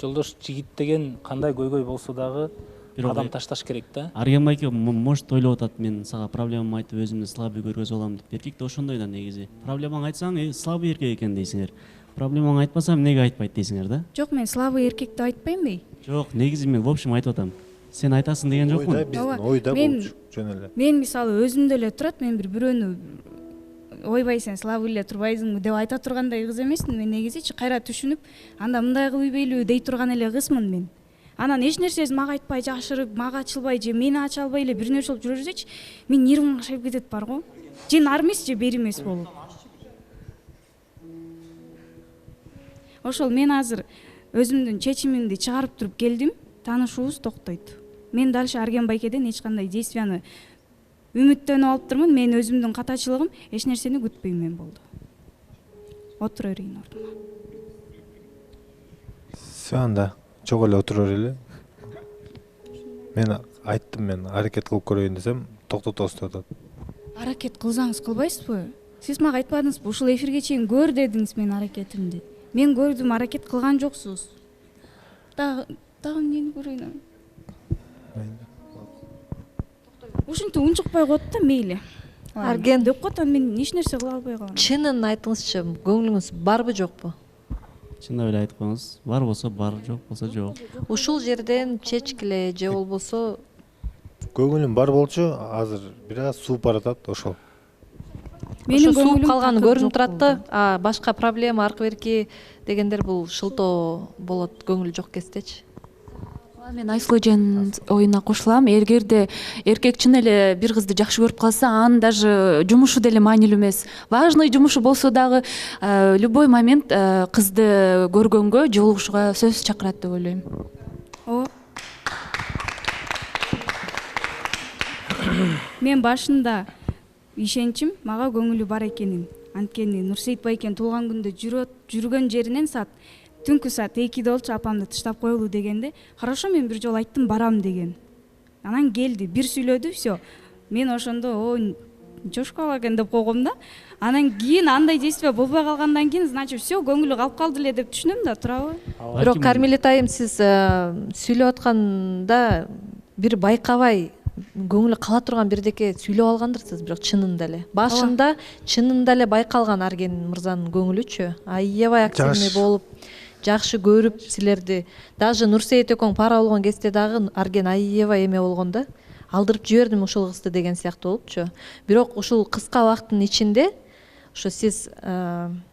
Жолдош жигит деген кандай көйгөй болсо дагы адам ташташ керек да. Арген байке может ойлоп атат, мен сага проблемамды айтып өзүмдү слабый көргөзүп алам деп. Эркек да ошондой да негизи. Проблемаңды айтсаң, слабый эркек экен дейсиңер. Проблемаңды айтпасам, эмнеге айтпайт дейсиңер да? Жок, мен слабый эркек деп айтпаймбы? Жок, негизи мен в общем айтып атам. Сен айтасың деген жокмун. Ойда болчу, жөн эле. Мен мисалы өзүмдө эле турат, мен бирөөнү ойбай сен слабый эле турбайсыңбы деп айта тургандай кыз эмесмин. Мен негизичи кайра түшүнүп, анда мындай кылып ийбейлиби дей турган эле кызмын мен. Анан эч нерсесин мага айтпай, жашырып, мага ачылбай же мени ача албай эле бир нерсе болуп жүрө жүрсөчү, мен нервим кашайып кетет бар го. Же ар эмес, же бери эмес болуп. Ошол мен азыр өзүмдүн чечимимди чыгарып туруп келдим, таанышуубуз токтойт. Мен дальше Арген байкеден эч кандай действияны үмүттөнүп алыптырмын. Мен өзүмдүн катачылыгым, эч нерсени күтпөйм мен болду. Отура берейин ордума. Анда чогуу эле отура берели. Мен айттым, мен аракет кылып көрөйүн десем, токтотосуз деп атат. Аракет кылсаңыз кылбайсызбы? Сиз мага айтпадыңызбы, ушул эфирге чейин көр дедиңиз мен аракетимди. Мен көрдүм, аракет кылган жоксуз. Дагы эмнени көрөйүн? Ушинтип унчукпай коет да, мейли. Арген деп коет, мен эч нерсе кыла албай калам. Чынын айтыңызчы, көңүлүңүз барбы жокпу? Чындап эле айтып коюңуз. Бар болсо бар, жок болсо жок. Ушул жерден чечкиле же болбосо көңүлүм бар болчу, азыр бир аз сууп баратат ошол. Ошо сууп калганы көрүнүп турат да. Башка проблема аркы берки дегендер бул шылтоо болот, көңүл жок кездечи. Мен Айсулуу эженин оюна кошулам. Эгерде эркек чын эле бир кызды жакшы көрүп калса, анын даже жумушу деле маанилүү эмес. Важный жумушу болсо дагы любой момент кызды көргөнгө, жолугушууга сөзсүз чакырат деп ойлойм. Мен башында ишенчим мага көңүлү бар экенин. Анткени Нурсейит байкен туулган күндө жүргөн жеринен түнкү саат 2 болчу, апамды тыштап коелу дегенде, хорошо мен бир жолу айттым барам деген. Анан келди, бир сүйлөдү, всё. Мен ошондо жошко экен деп койгом да. Анан кийин андай действие болбой калгандан кийин, значит, всё, көңүлү калып калды эле деп түшүнөм да, туурабы? Бирок Кармелита айым, сиз сүйлөп атканда бир байкабай көңүлү кала турган бирдеке сүйлөп алгандырсыз, бирок чынында эле чынында эле байкалган Арген мырзанын көңүлүчү аябай активный болуп жакшы көрүп силерди. Даже Нурсейит экөөң пара болгон кезде дагы Арген аябай эме болгон да, алдырып жибердим ушул кызды деген сыяктуу болупчу. Бирок ушул кыска убакыттын ичинде ошо сиз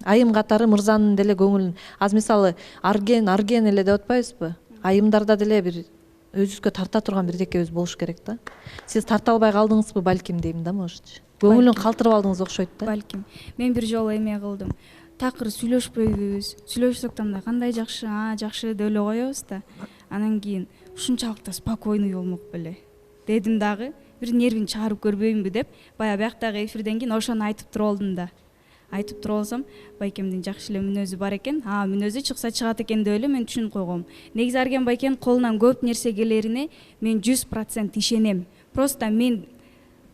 айым катары мырзанын деле көңүлүн, аз мисалы Арген эле деп атпайбызбы, айымдарда деле бир өзүбүзгө тарта турган бирдекебиз болуш керек да. Сиз тарта албай калдыңызбы балким дейм да, может. Көңүлүн калтырып алдыңыз окшойт да. Балким. Мен бир жолу эме кылдым. Такыр сүйлөшпөйбүз. Сүйлөшсөк да кандай жакшы, жакшы деп эле коебуз да. Анан кийин ушунчалык да спокойный болмок беле дедим дагы, бир нервин чыгарып көрбөйүнбү деп, баягы бияктагы эфирден кийин ошону айтып туруп алдым да. Айтып туруп алсам, байкемдин жакшы эле мүнөзү бар экен. Мүнөзү чыкса чыгат экен деп эле мен түшүнүп койгом. Негизи Арген байкенин колунан көп нерсе келерине мен 100% ишенем. Просто мен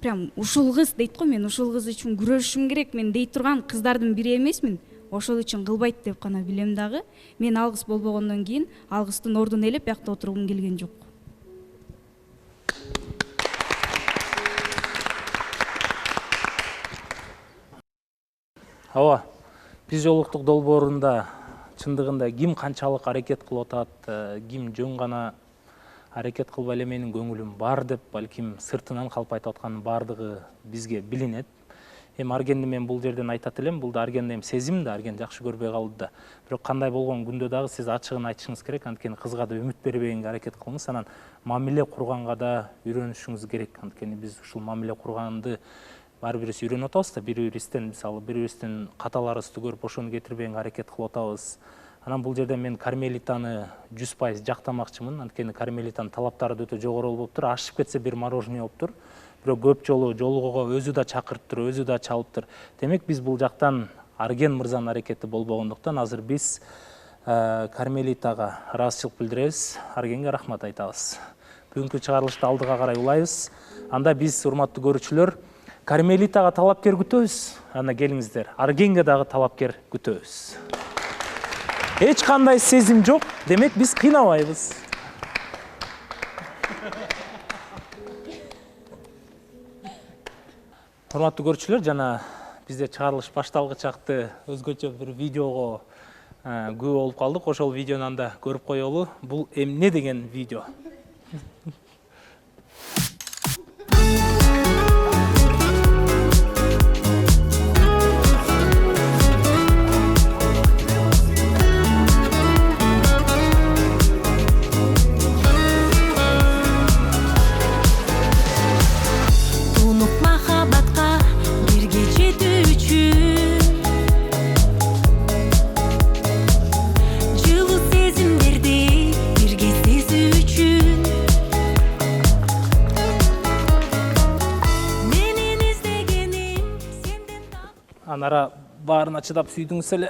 прям ушул кыз дейт го, мен ушул кыз үчүн күрөшүшүм керек, мен дей турган кыздардын бири эмесмин. Ошол үчүн кылбайт деп гана билем дагы. Мен ал кыз болбогондон кийин ал кыздын ордун ээлеп биякта отургум келген жок. Ооба, физиологдук долбоорунда чындыгында ким канчалык аракет кылып атат, ким жөн гана аракет кылбай эле менин көңүлүм бар деп, балким сыртынан калп айтып атканын баардыгы бизге билинет. Эми Аргенди мен бул жерден айтат элем, бул да Аргендин сезим да, Арген жакшы көрбөй калды да. Бирок кандай болгон күндө дагы сиз ачыгын айтышыңыз керек, анткени кызга да үмүт бербегенге аракет кылыңыз, анан мамиле курганга да үйрөнүшүңүз керек, анткени биз ушул мамиле курганды ар бирибиз үйрөнүп атабыз да, бири-бирибизден мисалы бири-бирибиздин каталарыбызды көрүп ошону кетирбегенге аракет кылып атабыз. Анан бул жерде мен Кармелитаны 100% жактамакчымын, анткени Кармелитанын талаптары да өтө жогору болуптур, ашып кетсе бир мороженое болуптур. Бирок көп жолу жолугууга өзү да чакырыптыр, өзү да чалыптыр. Демек биз бул жактан Арген мырзанын аракети болбогондуктан азыр биз Кармелитага ыраазычылык билдиребиз, Аргенге рахмат айтабыз. Бүгүнкү чыгарылышты алдыга карай улайбыз. Анда биз, урматтуу көрүүчүлөр, Кармелитага талапкер күтөбүз. Ана келиңиздер, Аргенге дагы талапкер күтөбүз. Эч кандай сезим жок, демек биз кыйнабайбыз. Урматтуу көрүүчүлөр, жана бизде чыгарылыш башталгыч акты өзгөчө бир видеого күбө болуп калдык. Ошол видеону анда көрүп коелу. Бул эмне деген видео? Анара баарына чыдап сүйдүңүз эле.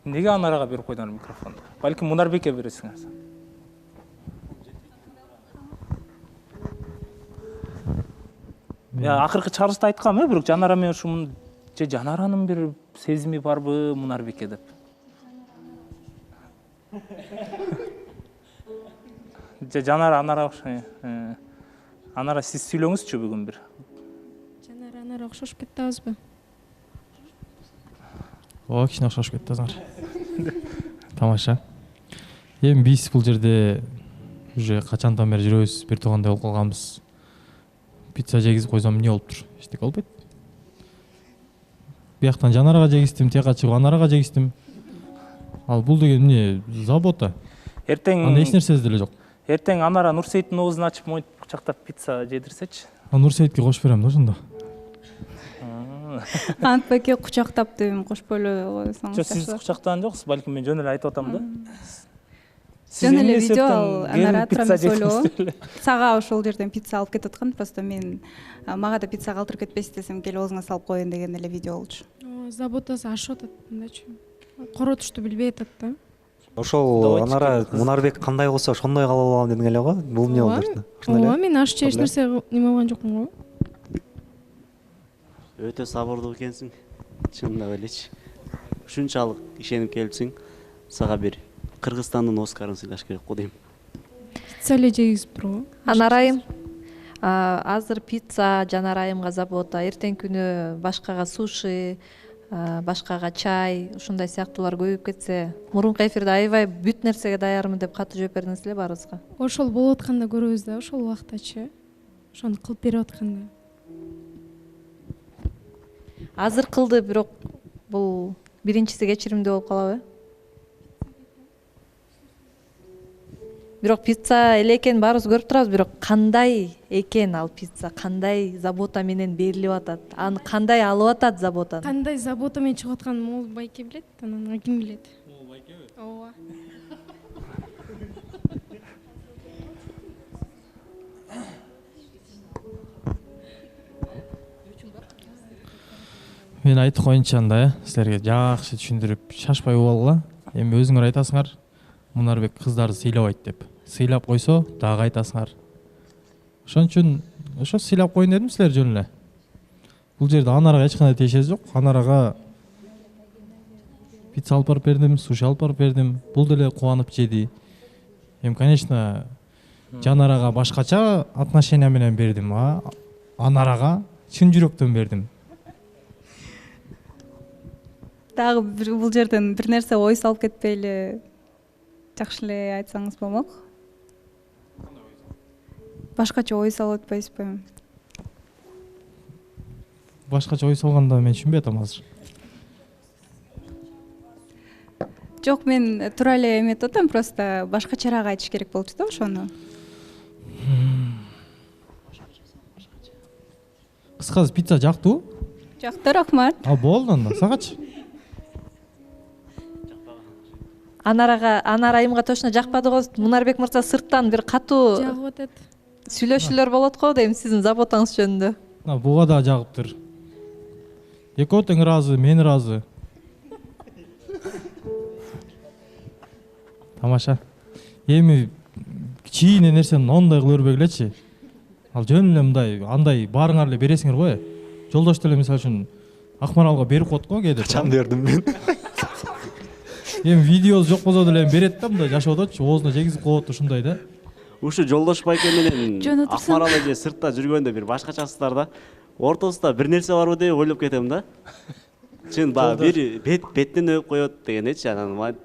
Неге Анарага берип койдуңар микрофонду? Балким Мунарбекке бересиңер. Акыркы чыгарылышта айткам, бирок Жанара менен ушун же Жанаранын бир сезими барбы Мунарбекке деп. Жанара Анара окшойт. Анара сиз сүйлөңүзчү бүгүн бир. Жанара Анара окшошуп кетебизби? Кичине окшошуп кетиптсиңер. Тамаша. Эми биз бул жерде уже качандан бери жүрөбүз, бир туугандай болуп калганбыз. Пицца жегизип койсом эмне болуптур? Эчтеке болбойт. Бияктан Жанарага жегиздим, тияка чыгып Анарага жегиздим. Ал бул деген эмне? Забота. Эртең анда эч нерсеси деле жок. Эртең Анара Нурсейиттин оозун ачып мойтуп кучактап пицца жедирсечи. Нурсейитке кошуп берем да ошондо. Антбекке кучактап дебим, кошпой эле койсоңуз. Жок, сиз кучактаган жоксуз, балким мен жөн эле айтып атам да. Жөн эле видео ал Анара трамисоло. Сага ошол жерден пицца алып кетип аткан, просто мен мага да пицца калтырып кетпесин десем, келип оозуңа салып коеюн деген эле видео болчу. Заботасы ашып атат мындайчы. Коротушту билбей атат да. Ошол Анара Мунарбек кандай болсо ошондой кала алам деген эле го. Бул эмне болду? Ооба, мен ашчы эч нерсе неме кылган жокмун го. Өтө сабырдуу экенсиң. Чындап элечи. Ушунчалык ишенип келипсиң. сага бир Кыргызстандын Оскарын сыйлаш керек го дейм. Пицца эле жейгизип турбу? Анар айым, азыр пицца Жанар айымга забота, эртеңки күнү башкага суши, башкага чай, ушундай сыяктуулар көбөйүп кетсе, мурунку эфирде аябай бүт нерсеге даярмын деп катуу жооп бердиңиз эле баарыбызга. Ошол болуп атканда көрөбүз да, ошол убактачы. Ошону кылып берип атканда. Азыр кылды, бирок бул биринчиси кечиримдүү болуп калабы? Бирок пицца эле экенин баарыбыз көрүп турабыз, бирок кандай экен ал пицца, кандай забота менен берилип атат, аны кандай алып атат заботаны? Кандай забота менен чыгып атканын могул байке билет, анан ким билет? Могул байкеби? Ооба. Мен айтып коеюнчу анда, силерге жакшы түшүндүрүп, шашпай угуп алгыла. Эми өзүңөр айтасыңар, Мунарбек кыздарды сыйлабайт деп. Сыйлап койсо, дагы айтасыңар. Ошон үчүн ошо сыйлап коеюн дедим силер жөн эле. Бул жерде Анарга эч кандай тиешеси жок. Анарга пицца алып барып бердим, суши алып барып бердим. Бул деле кубанып жеди. Эми, конечно, Жанарага башкача отношение менен бердим, Анарага чын жүрөктөн бердим. Дагы бул жерден бир нерсе ой салып кетпейли, жакшы эле айтсаңыз болмок. Башкача ой салып атпайсызбы? Башкача ой салганда мен түшүнбөй атам азыр. Жок, мен туура эле эметип атам, просто башкачараак айтыш керек болчу да ошону. Кыскасы пицца жактыбы? Жакты, рахмат. Болду анда, сагачы. Анар айымга точно жакпады го. Мунарбек мырза сырттан бир катуу жагып атат. Сүйлөшүүлөр болот го дейм сиздин заботаңыз жөнүндө. Буга да жагыптыр. Экөө тең ыраазы, мен ыраазы. Тамаша. Эми кичине нерсени ондай кыла бербей элечи. Ал жөн эле мындай, андай баарыңар эле бересиңер го. Жолдош деле мисалы үчүн Акмаралга берип коет го кээде. Качан бердим мен? Эми видеосу жок болсо деле берет да, мындай жашап атат, оозуна жегизип коет ушундай да. Ушу Жолдош байке менен Акмарал эже сыртта жүргөндө бир башкачасыздар да. Ортосунда бир нерсе барбы деп ойлоп кетем да. Чын бир беттен өп коет дегенечи, анан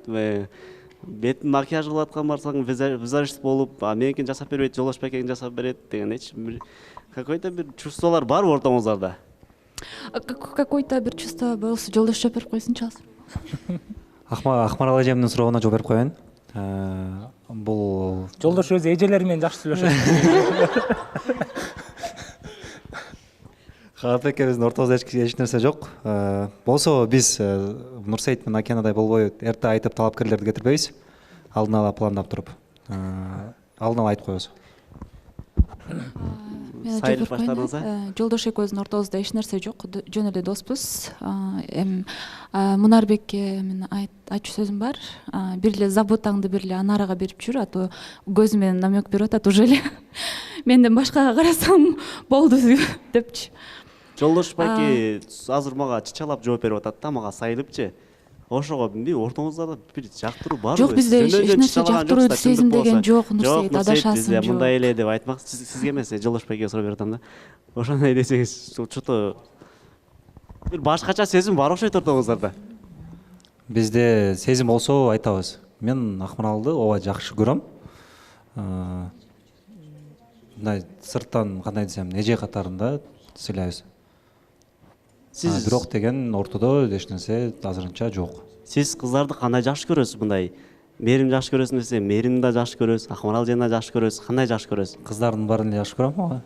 беттин макияж кылып аткан барсаң визажист болуп, меникин жасап бербейт, Жолдош байкеңин жасап берет дегенечи. Какой-то бир чувстволор барбы ортоңуздарда? Какой-то бир чувство болсо Жолдош жооп берип койсунчу азыр. Акмарал эжемдин сурооуна жооп берип коеюн. Бул Жолдош өзү эжелери менен жакшы сүйлөшөт. Каапбек экебиздин ортобузда эч нерсе жок. Болсо биз Нурсейит менен Акенадай болбой эрте айтып талапкерлерди кетирбейбиз. Алдын ала пландап туруп. Алдын ала айтып коебуз. Сайылып баштадыңыз, Жолдош экөөбүздүн ортобузда эч нерсе жок, жөн эле доспуз. Эми Мунарбекке мен айтчу сөзүм бар. Бир эле заботаңды бир эле Анарага берип жүр, а то көзү менен намек берип атат уже эле. Менден башкага карасам болду депчи. Жолдош байке азыр мага чычалап жооп берип атат да, мага сайылыпчы. Ошого билбейм, ортоңуздарда бир жактыруу барбы? Жок, бизде эч нерсе жактыруу сезимдеген жок, Нурсейит, адашасың. Жок, мындай эле деп айтмак, сизге эмес, Жолдош байкеге суроо берип атам да. Ошондой десеңиз, что-то бир башкача сезим бар окшойт ортоңуздарда. Бизде сезим болсо айтабыз. Мен Акмаралды ооба жакшы көрөм. Мындай сырттан кандай десем, эже катарында сүйлөйбүз. Бирок деген ортодо эч нерсе азырынча жок. Сиз кыздарды кандай жакшы көрөсүз? Мындай Мээрим жакшы көрөсүң десе, Мээримди да жакшы көрөсүз, Акмарал жана жакшы көрөсүз. Кандай жакшы көрөсүз? Кыздардын баарын эле жакшы көрөм.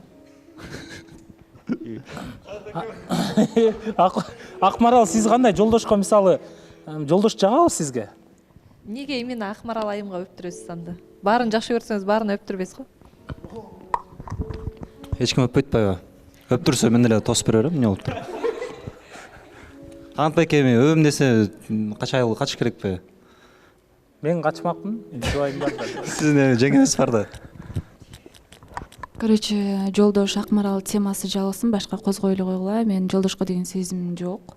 Акмарал, сиз кандай? Жолдошко мисалы, Жолдош жагабы сизге? Неге именно Акмарал айымга өптүрөсүз анда? Баарын жакшы көрсөңүз, баарын өптүрбөйсүз го? Эч ким өппөйт атпайбы? Өптүрсө мен эле тосуп бере берем, эмне болуптур? Кантпек эми өбүм десе качыш керекпи? Мен качмакмын, жубайым бар да. Сиздин жеңеңиз бар да. Короче, Жолдош Акмарал темасы жабылсын, башка козгойлуу койгула. Мен Жолдошко деген сезимим жок.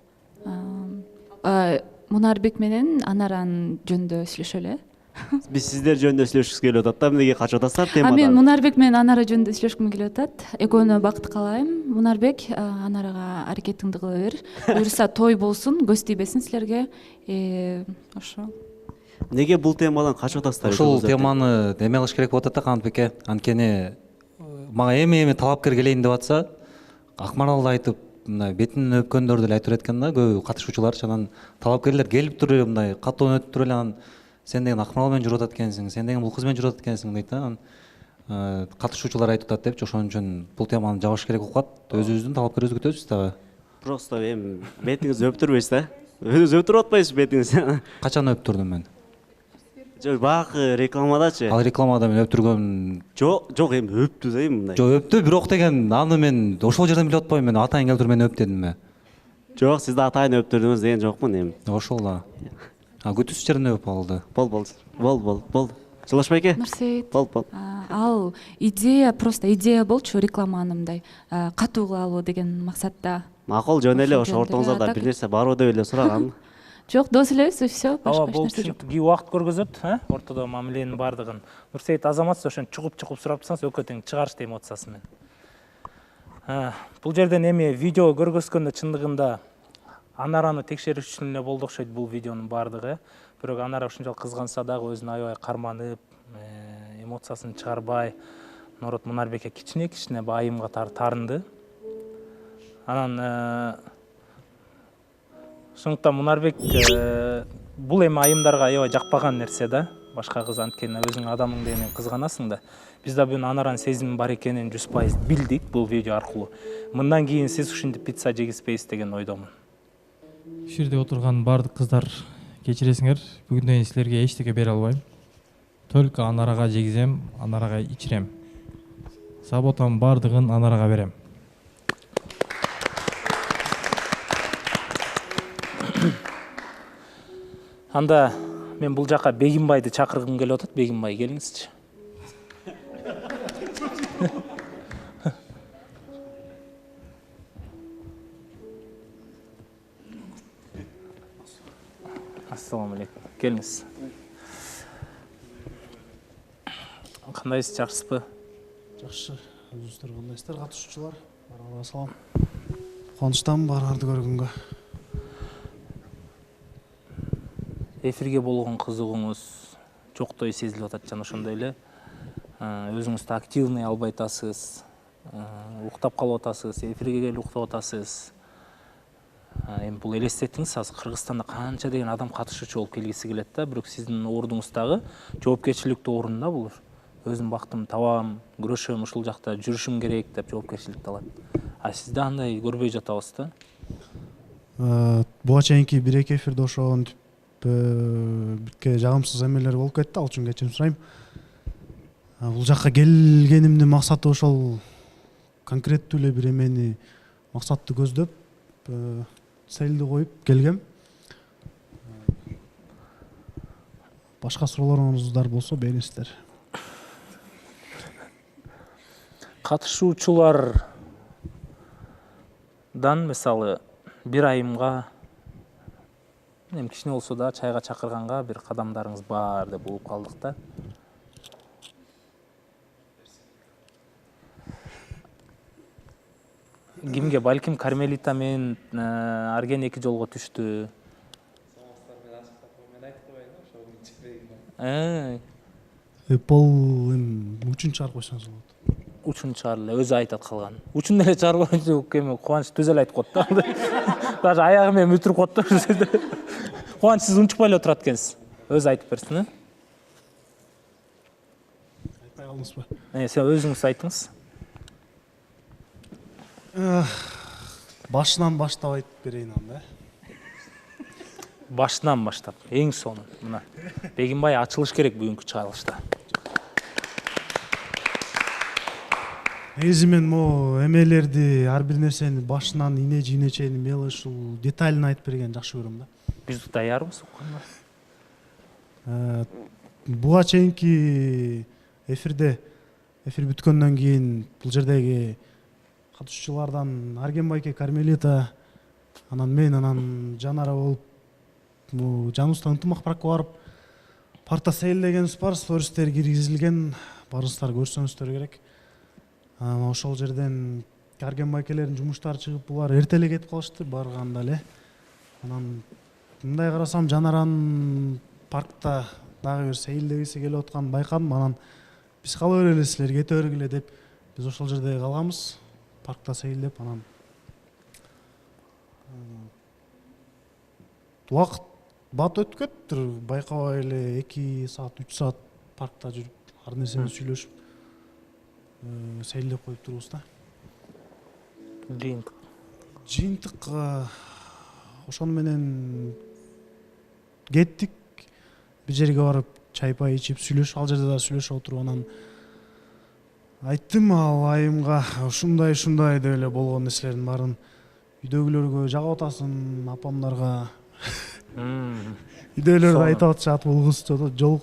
Мунарбек менен Анаранын жөнүндө сүйлөшөлү. Биз сиздер жөнүндө сүйлөшкүбүз келип атат да, эмнеге качып атасыздар темадан? Мен Мунарбек менен Анара жөнүндө сүйлөшкүм келип атат. Экөөнө бакыт каалайм. Мунарбек, Анарага аракетиңди кыла бер. Буюрса той болсун, көз тийбесин силерге. Ошо. Неге бул темадан качып атасыздар? Ушул теманы эме кылыш керек болуп атат да Канатбеке. Анткени мага эми талапкер келейин деп атса, Акмаралды айтып, мындай бетинен өпкөндөр деле айтып экен да, көп катышуучуларчы. Анан талапкерлер келип туруп мындай катуу өтүп туруп эле анан сен деген Акмарал менен жүрүп атат экенсиң, сен деген бул кыз менен жүрүп атат экенсиң дейт да. Анан катышуучулар айтып атат депчи, ошон үчүн бул теманы жабыш керек болуп калат. Өзүбүздүн талапкерибизди күтөбүз дагы. Просто эми бетиңизди өптүрбөйсүз да? Өзүңүз өптүрүп атпайсызбы бетиңизди? Качан өптүрдүм мен? Жок, баягы рекламадачы. Ал рекламада мен өптүргөм. Жок, эми өптү да эми мындай. Жок, өптү, бирок деген аны мен ошол жерден билип атпайм, мен атайын келтирип мени өп дедимби? Жок, сиз да атайын өптүрдүңүз деген жокмун эми. Ошол да. Күтүүсүз жерден өп алды. Болду. Жылаш байке? Нурсейит. Болду. Ал идея, просто идея болчу рекламаны мындай катуу кылалуу деген максатта. Макул, жөн эле ошо ортоңузда бир нерсе барбы деп эле сураган. Жок, дос элебиз, все, башка бул нерсе жок. кийин убакыт көргөзөт, ортодо мамиленин бардыгын. Нурсейит Азаматович ошон чугуп сурап турсаңыз, өкө тең чыгарышты эмоциясы менен. Бул жерден эми видео көргөзгөндө чындыгында Анараны текшерүү үчүн эле болду окшойт бул видеонун бардыгы. Бирок Анара ушунчалык кызганса дагы өзүн аябай карманып, эмоциясын чыгарбай, наоборот Мунарбекке кичине айымга таарынды. Анан ошондуктан Мунарбек бул эми айымдарга аябай жакпаган нерсе да. Башка кыз анткени өзүң адамың дегенен кызганасың да. Биз да бүгүн Анаранын сезими бар экенин 100% билдик бул видео аркылуу. Мындан кийин сиз ушинтип пицца жегизбейсиз деген ойдомун. Ушул жерде отурган баардык кыздар кечиресиңер, бүгүндөн силерге эчтеке бере албайм. Только Анарага жегизем, Анарага ичирем. Саботам баардыгын Анарага берем. Анда мен бул жака Бегимбайды чакыргым келип атат. Бегимбай, келиңизчи. Ассаламу алейкум. Келиңиз. Кандайсыз, жакшысызбы? Жакшы. Өзүңүздөр кандайсыздар, катышуучулар? Баарыңарга салам. Кубанычтамын баарыңарды көргөнгө. Эфирге болгон кызыгууңуз жоктой сезилип атат жана ошондой эле өзүңүздү активный албай атасыз, уктап калып атасыз, эфирге келип уктап атасыз. Эми бул элестетиңиз, азыр Кыргызстанда канча деген адам катышуучу болуп келгиси келет да, бирок сиздин ордуңуздагы жоопкерчиликтүү орун да бул. Өзүм бактымды табам, күрөшөм, ушул жакта жүрүшүм керек деп жоопкерчиликти алат. А сизде андай көрбөй жатабыз да. Буга чейинки 1-2 эфирде ошентип битке жагымсыз эмелер болуп кетти, ал үчүн кечирим сурайм. Бул жакка келгенимдин максаты ошол конкреттүү эле бир эмени, максатты көздөп, целди коюп келгем. Башка суроолоруңуздар болсо бериңиздер. Катышуучулардан мисалы бир айымга эми кичине болсо да чайга чакырганга бир кадамдарыңыз бар деп угуп калдык да. Кимге? Балким Кармелита менен Арген 2 жолго түштү. Бул эми үчүн чыгарып койсоңуз болот. Учун чыгарып эле өзү айтат калган. Учун эле чыгарбайчы эми Кубаныч түз эле айтып коет да. Даже аягы менен бүтүрүп коет да ушул жерде. Кубаныч сиз унчукпай эле турат экенсиз. Өзү айтып берсин, Айтпай калдыңызбы? Сен өзүңүз айтыңыз. Башынан баштап айтып берейин анда. Башынан баштап, эң сонун. Мына Бегимбай ачылыш керек бүгүнкү чыгарылышта. Негизи мен могу эмелерди, ар бир нерсени башынан ине чейин мели ушул деталын айтып берген жакшы көрөм да. Биз даярбыз укканга. Буга чейинки эфир бүткөндөн кийин бул жердеги катышуучулардан Арген байке, Кармелита, анан мен, анан Жанара болуп жаныбызда ынтымак паркка барып паркта сейилдегенибиз бар, стористер киргизилген, барыңыздар көрсөңүздөр керек. Ошол жерден Арген байкелердин жумуштары чыгып, булар эрте эле кетип калышты барганда эле. Анан мындай карасам Жанаранын паркта дагы бир сейилдегиси келип атканын байкадым. Анан биз кала берели силер кете бергиле деп биз ошол жерде калганбыз, паркта сейилдеп. Анан убакыт бат өтүп кетиптир, байкабай эле 2 саат 3 саат паркта жүрүп ар нерсени сүйлөшүп сейилдеп коюп турбуз да. Жыйынтык ошону менен кеттик, бир жерге барып чай пай ичип сүйлөшүп, ал жерде да сүйлөшүп отуруп, анан айттым ал айымга ушундай деп эле болгон нерселердин баарын үйдөгүлөргө жагып атасың, апамдарга үйдөгүлөр да айтып атышат, бул кыз жол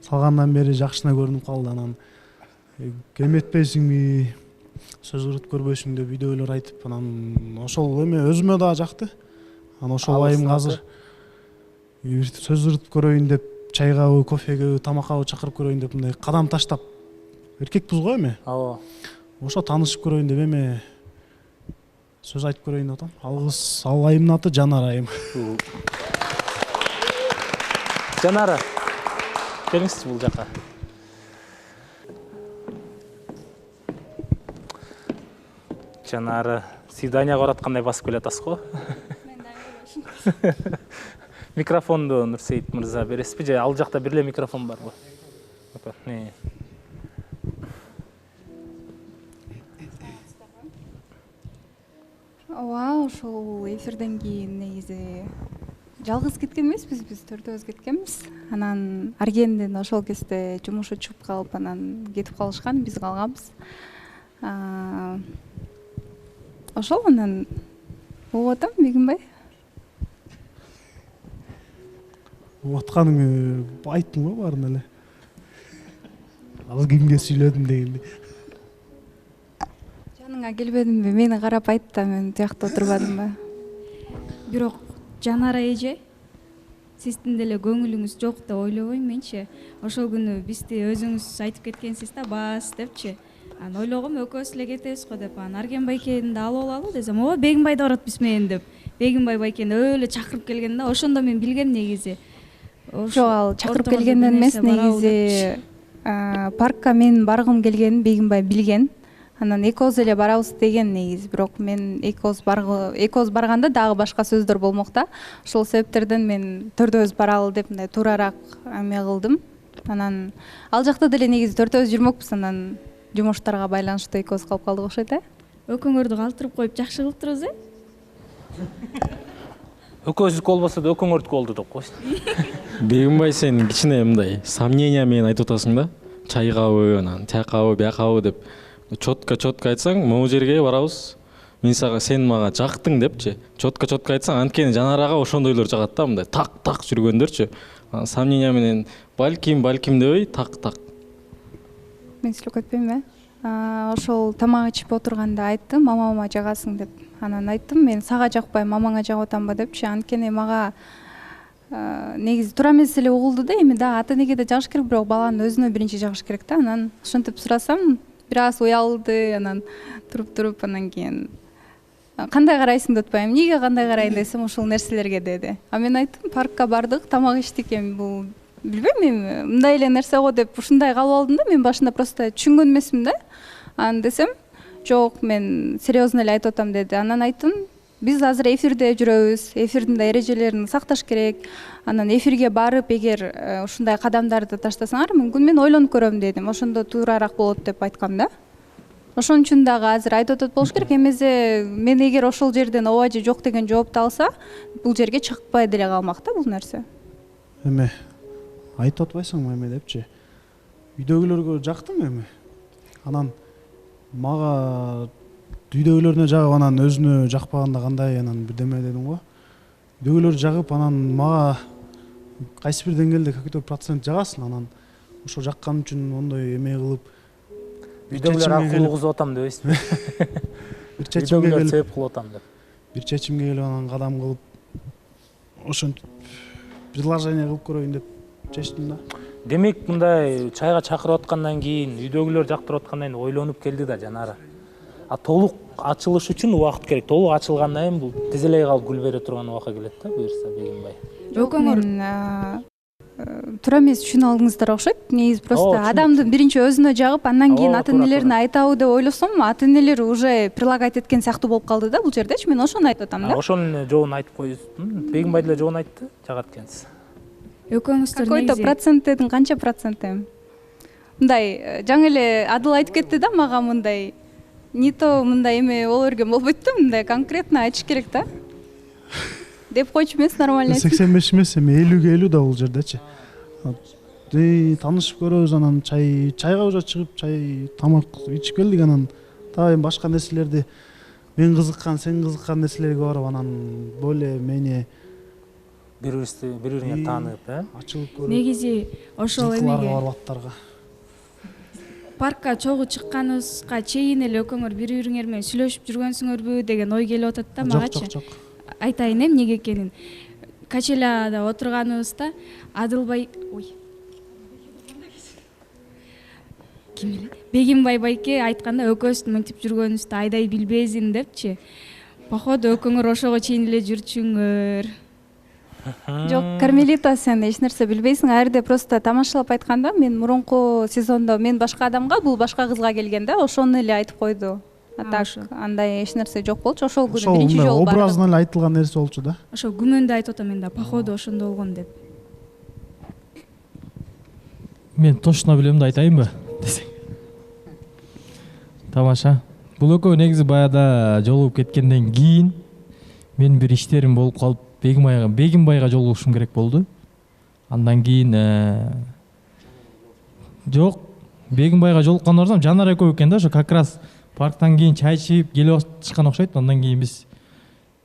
салгандан бери жакшына көрүнүп калды, анан эметпейсиңби, сөз кырып көрбөйсүң деп үйдөгүлөр айтып, анан ошол эме өзүмө да жакты. Анан ошол айымга азыр сөз кырып көрөйүн деп, чайгабы, кофеге, тамакка чакырып көрөйүн деп мындай кадам таштап, эркекпиз го эми. Ооба. Ошо таанышып көрөйүн деп эме сөз айтып көрөйүн деп атам. Ал айымдын аты Жанар айым. Жанара, келиңизчи бул жака. Жанары свиданияга бараткандай басып келатасыз го. Микрофонду Нурсейит мырза бересизби же ал жакта бир эле микрофон барбы? Ооба, ошол эфирден кийин негизи жалгыз кеткен эмеспиз, биз төртөөбүз кеткенбиз. Анан Аргендин ошол кезде жумушу чыгып калып, анан кетип калышкан, биз калганбыз. Ошол анан угуп атам, Бегимбай. Угуп атканыңы айттым го баарын эле. Ал кимге сүйлөдүм дегенди. Жаныңа келбедимби? Мени карап айт да, мен тиякта отурбадымбы? Бирок Жанара эже, сиздин деле көңүлүңүз жок деп ойлобойм менчи. Ошол күнү бизди өзүңүз айтып кеткенсиз да, бас депчи. Анан ойлогом экөөбүз эле кетебиз го деп, анан Арген байкени да алып алалы десем, ооба Бегимбай да барат биз менен деп. Бегимбай байкени өлө чакырып келген да, ошондо мен билгем негизи. Жок, ал чакырып келгенден эмес, негизи паркка мен баргым келгенин Бегимбай билген. Анан экөөбүз эле барабыз деген негизи, бирок мен экөөбүз барганда дагы башка сөздөр болмок да. Ошол себептерден мен төртөөбүз баралы деп мындай туураараак эме кылдым. Анан ал жакта деле негизи төртөөбүз жүрмөкпүз, анан жумуштарга байланыштуу экөөбүз калып калдык окшойт э. Өкөңөрдү калтырып коюп жакшы кылыптырбыз э. Экөөбүздүкү болбосо да өкөңөрдүкү болду деп койсун. Бегимбай, сен кичине мындай сомнения менен айтып атасың да. Чайгабы, анан тиякабы, биякабы деп чотко айтсаң, могу жерге барабыз. Мен сен мага жактың депчи. Чотко айтсаң, анткени Жанарага ошондойлор жагат да, мындай так жүргөндөрчү. Сомнения менен балким дебей, так. Мен сүйлөп кетпеймби? Ошол тамак ичип отурганда айттым, мамама жагасың деп. Анан айттым, мен сага жакпай мамаңа жагып атамбы депчи. Анткени мага негизи туура эмес эле угулду да, эми да ата энеге да жагыш керек, бирок баланын өзүнө биринчи жагыш керек да. Анан ошентип сурасам, бир аз уялды, анан туруп анан кийин кандай карайсың деп атпайм, эмнеге кандай карайын десем, ошол нерселерге деди. А мен айттым, паркка бардык, тамак ичтик, эми бул билбейм, эми мындай эле нерсе го деп ушундай калып алдым да. Мен башында просто түшүнгөн эмесмин да. Анан десем, жок, мен серьезно эле айтып атам деди. Анан айттым, биз азыр эфирде жүрөбүз, эфирдин да эрежелерин сакташ керек. Анан эфирге барып, эгер ушундай кадамдарды таштасаңар, мүмкүн мен ойлонуп көрөм дедим. Ошондо туурараак болот деп айткам да. Ошон үчүн дагы азыр айтып атат болуш керек. Эмесе мен эгер ошол жерден ооба же жок деген жоопту алса, бул жерге чыкпай деле калмак да бул нерсе. Эме айтып атпайсыңбы эме депчи. Үйдөгүлөргө жактым эми. Анан мага үйдөгүлөрүнө жагып, анан өзүнө жакпаганда кандай, анан бирдеме дедим го. Үйдөгүлөр жагып, анан мага кайсы бир деңгээлде какой-то процент жагасың, анан ошо жаккан үчүн ондой эме кылып үйдөгүлөр акылуу кылып атам дебейсизби? Бир чечимге келип себеп кылып атам деп. Бир чечимге келип анан кадам кылып ошентип предложение кылып көрөйүн деп чечтим да. Демек мындай чайга чакырып аткандан кийин, үйдөгүлөр жактырып аткандан кийин ойлонуп келди да Жанара. А толук ачылыш үчүн убакыт керек. Толук ачылгандан кийин бул тизилей калып гүл бере турган убакка келет да, буюрса Бегимбай. Мен туура эмес түшүнүп алдыңыздар окшойт. Негизи просто адамды биринчи өзүнө жагып, андан кийин ата энелерине айтабы деп ойлосом, ата энелер уже прилагать эткен сыяктуу болуп калды да бул жердечи. Мен ошону айтып атам да. Ошонун жообун айтып коюңуз. Бегимбай деле жообун айтты, жагат экенсиз. Экөөңүздөр какой-то процент дедиң, канча процент эми? Мындай жаңы эле Адыл айтып кетти да мага мындай. Не то мындай эме боло берген болбойт да, мындай конкретно айтыш керек да. Деп койчу эмес, нормально айтып. 85 эмес, эми 50-50 да бул жердечи. Таанышып көрөбүз, анан чайга уже чыгып, чай тамак ичип келдик, анан дагы эми башка нерселерди мен кызыккан, сен кызыккан нерселерге барып, анан более-менее бири-бириңе таанып, ачылып көрүп. Негизи ошол эмеге барып аттарга. Паркка чогуу чыкканыбызга чейин эле экөөңөр бири-бириңер менен сүйлөшүп жүргөнсүңөрбү деген ой келип атат да магачы. Жок. Айтайын эмне экенин. Качеляда отурганыбызда Адылбай, ким эле? Бегимбай байке айтканда экөөбүздүн мынтип жүргөнүбүздү айдай билбесин депчи. Походу экөөңөр ошого чейин эле жүрчүңөр. Жок, Кармелита, сен эч нерсе билбейсиң. Ээрде просто тамашалап айтканда, мен мурунку сезондо мен башка адамга, бул башка кызга келген да, ошону эле айтып койду. А так андай эч нерсе жок болчу. Ошол күнү биринчи жолу бардым. Образына эле айтылган нерсе болчу да. Ошо күмөндү айтып атам мен да, походу ошондо болгон деп. Мен точно билем да, айтайынбы десең. Тамаша. Бул экөө негизи баягыда жолугуп кеткенден кийин мен бир иштерим болуп калып Бегимбайга жолугушум керек болду. Андан кийин жок, Бегимбайга жолуккан барсам Жанар экөө экен да, ошо как раз парктан кийин чай ичип келип атышкан окшойт. Андан кийин биз